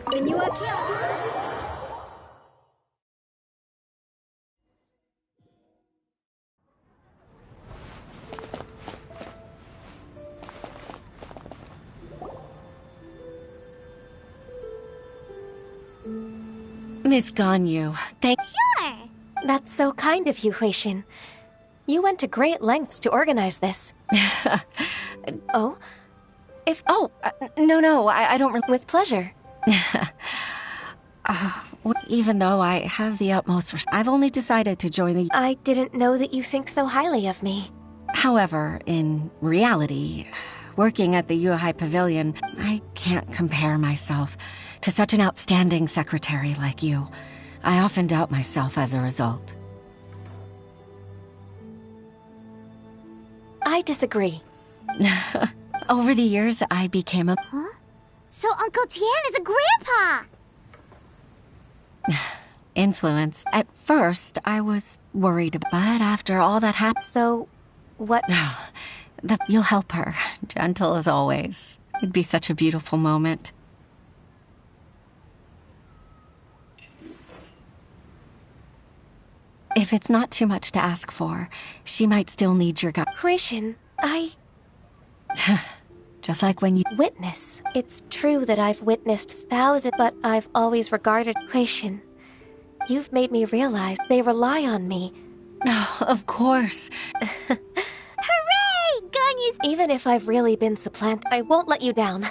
Senua kills. Miss Ganyu, thank... Sure. That's so kind of you, Huixin. You went to great lengths to organize this. Oh? No, I don't... With pleasure. Even though I have the utmost I've only decided to join the... I didn't know that you think so highly of me. However, in reality, working at the Yuhai Pavilion, I can't compare myself to such an outstanding secretary like you. I often doubt myself as a result. I disagree. Over the years, I became a... Huh? So Uncle Tian is a grandpa! Influence. At first, I was worried, but after all that happened... So, what... You'll help her, gentle as always. It'd be such a beautiful moment. If it's not too much to ask for, she might still need your guidance. Huixin, Just like when you... Witness. It's true that I've witnessed thousands, but I've always regarded... Huixin, you've made me realize they rely on me. No, of course. Hooray! Ganyu's... Even if I've really been supplanted, I won't let you down.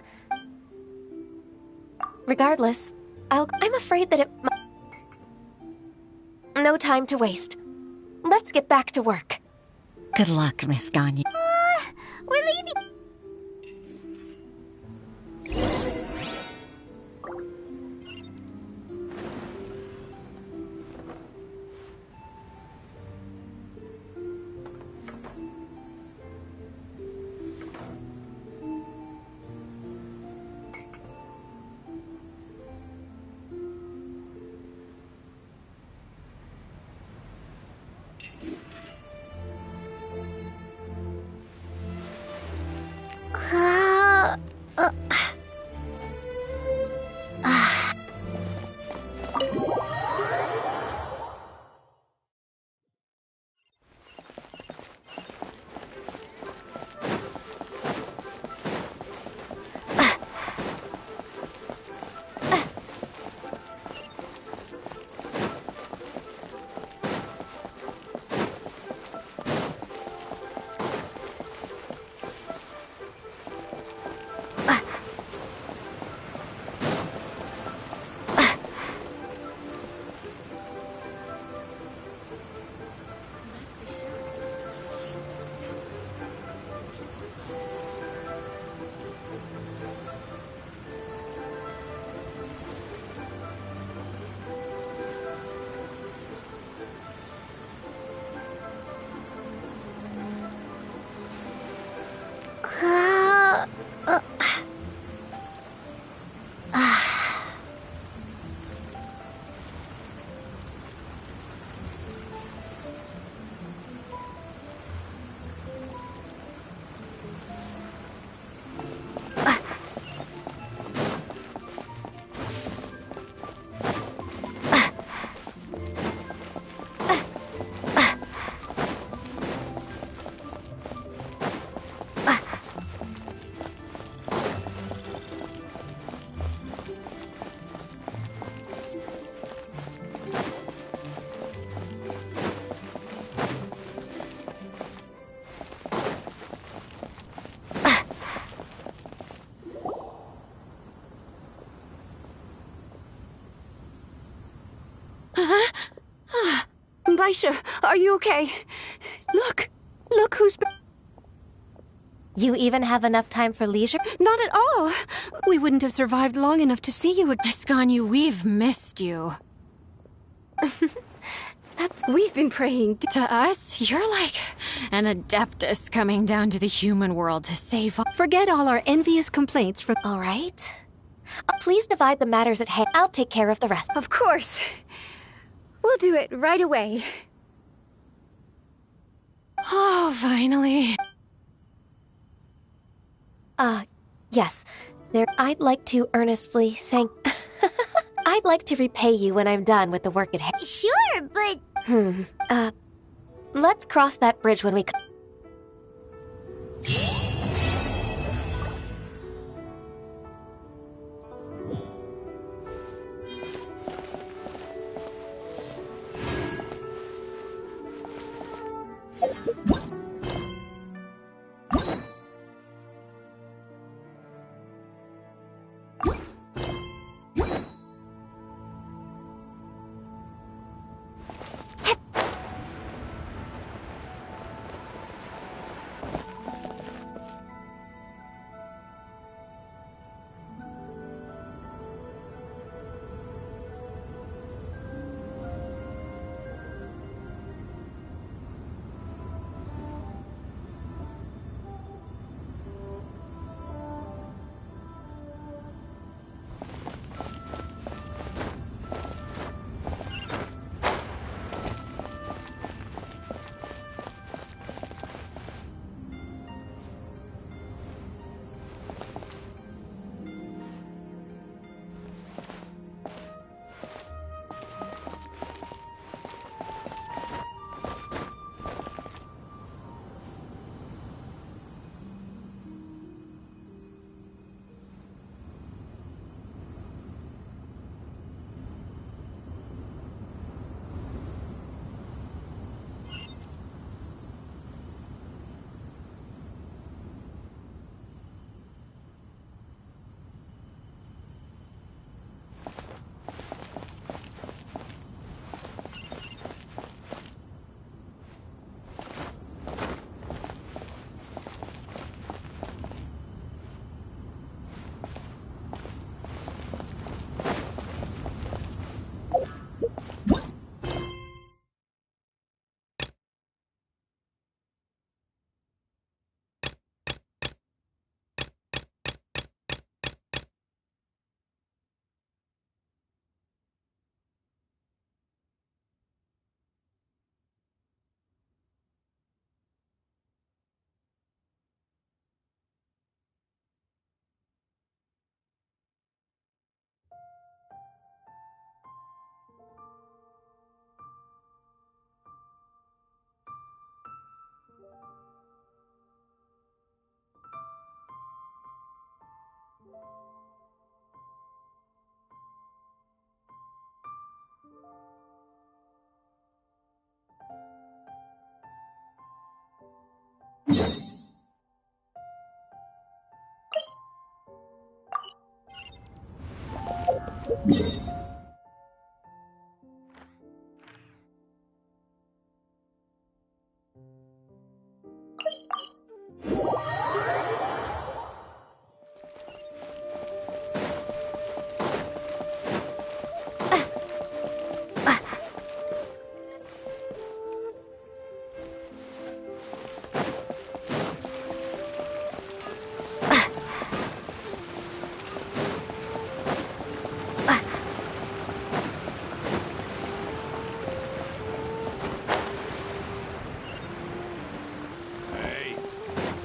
Regardless, I'm afraid that it... No time to waste. Let's get back to work. Good luck, Miss Ganyu. We're leaving... Baisha, are you okay? Look who's... You even have enough time for leisure? Not at all. We wouldn't have survived long enough to see you again. Miss Ganyu, we've missed you. We've been praying. To us, you're like an adeptus coming down to the human world to save us. Forget all our envious complaints from... All right. Please divide the matters at hand. I'll take care of the rest. Of course. We'll do it right away. Oh, finally. Yes. I'd like to earnestly thank... I'd like to repay you when I'm done with the work at hand. Sure, but... Let's cross that bridge when we come.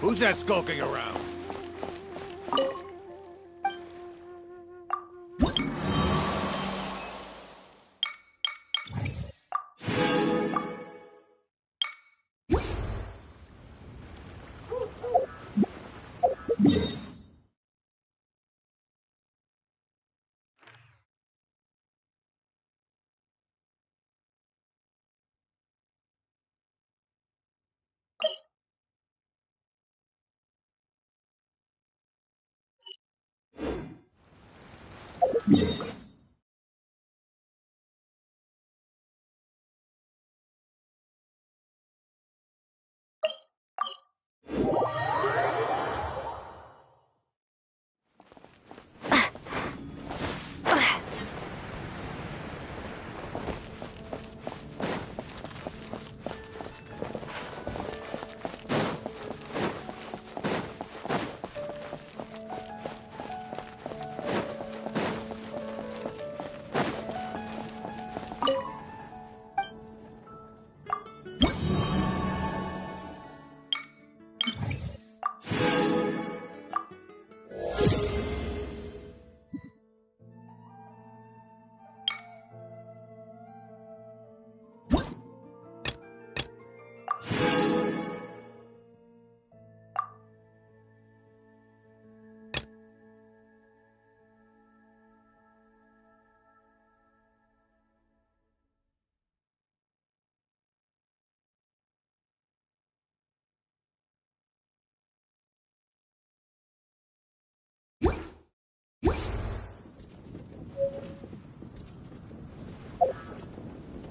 Who's that skulking around?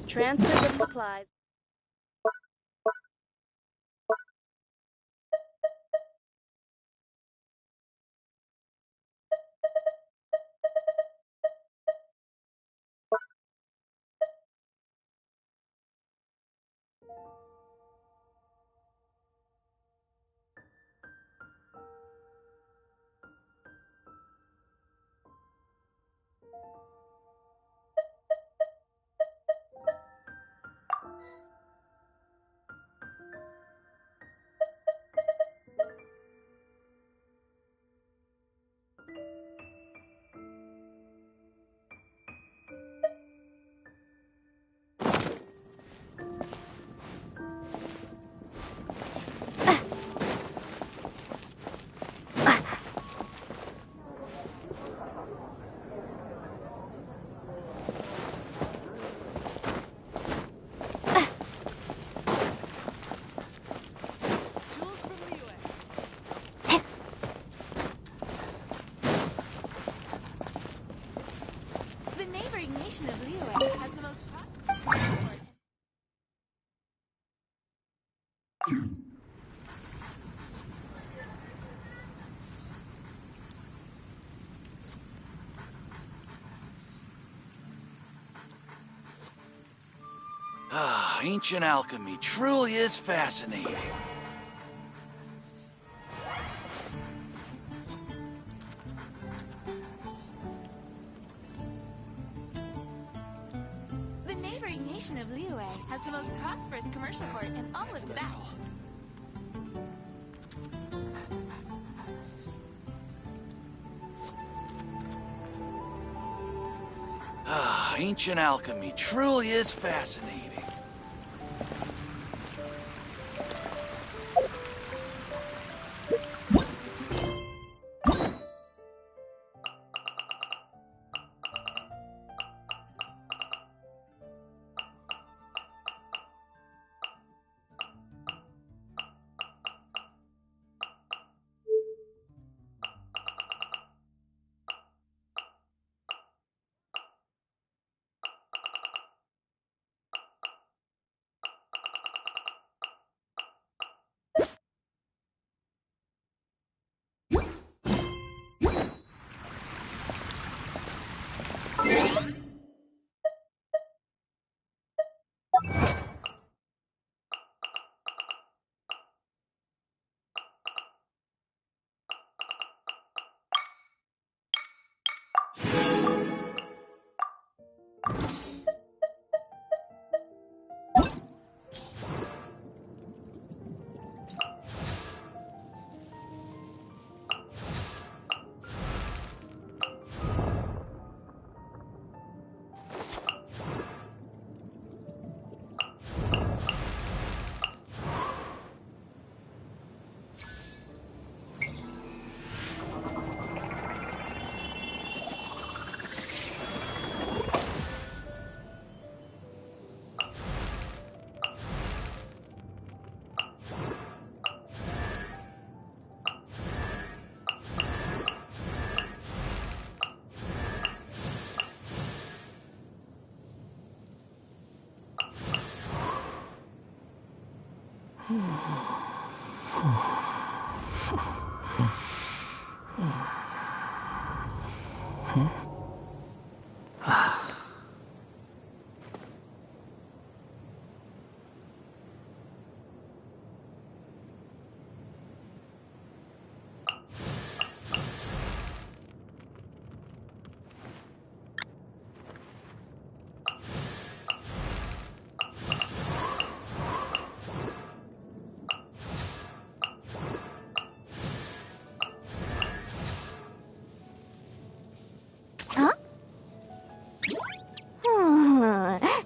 Transfers of supplies. The neighboring nation of Liyue has the most prosperous commercial Ah, ancient alchemy truly is fascinating. The neighboring nation of Liyue has the most prosperous commercial port in all of Tibet. Ah, ancient alchemy truly is fascinating.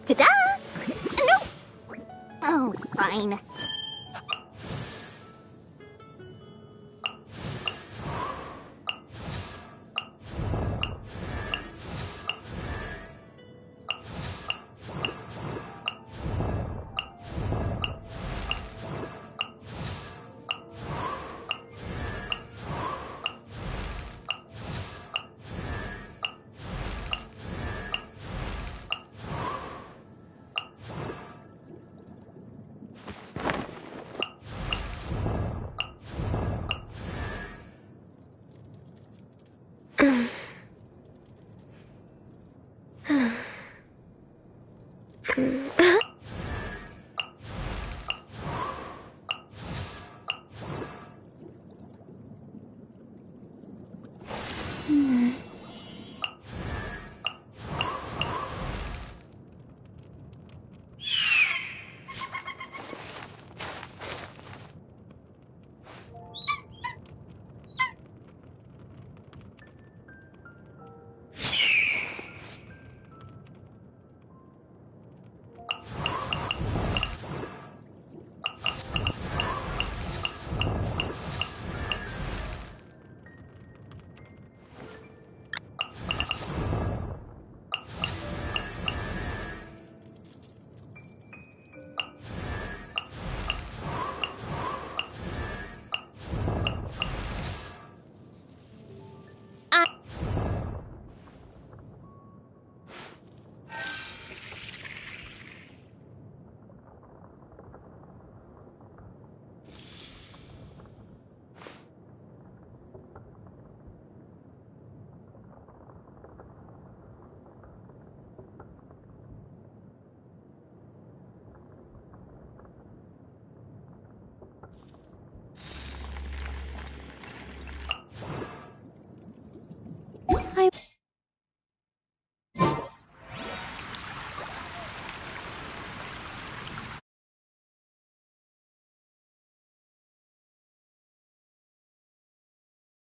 Ta-da! No! Oh, fine.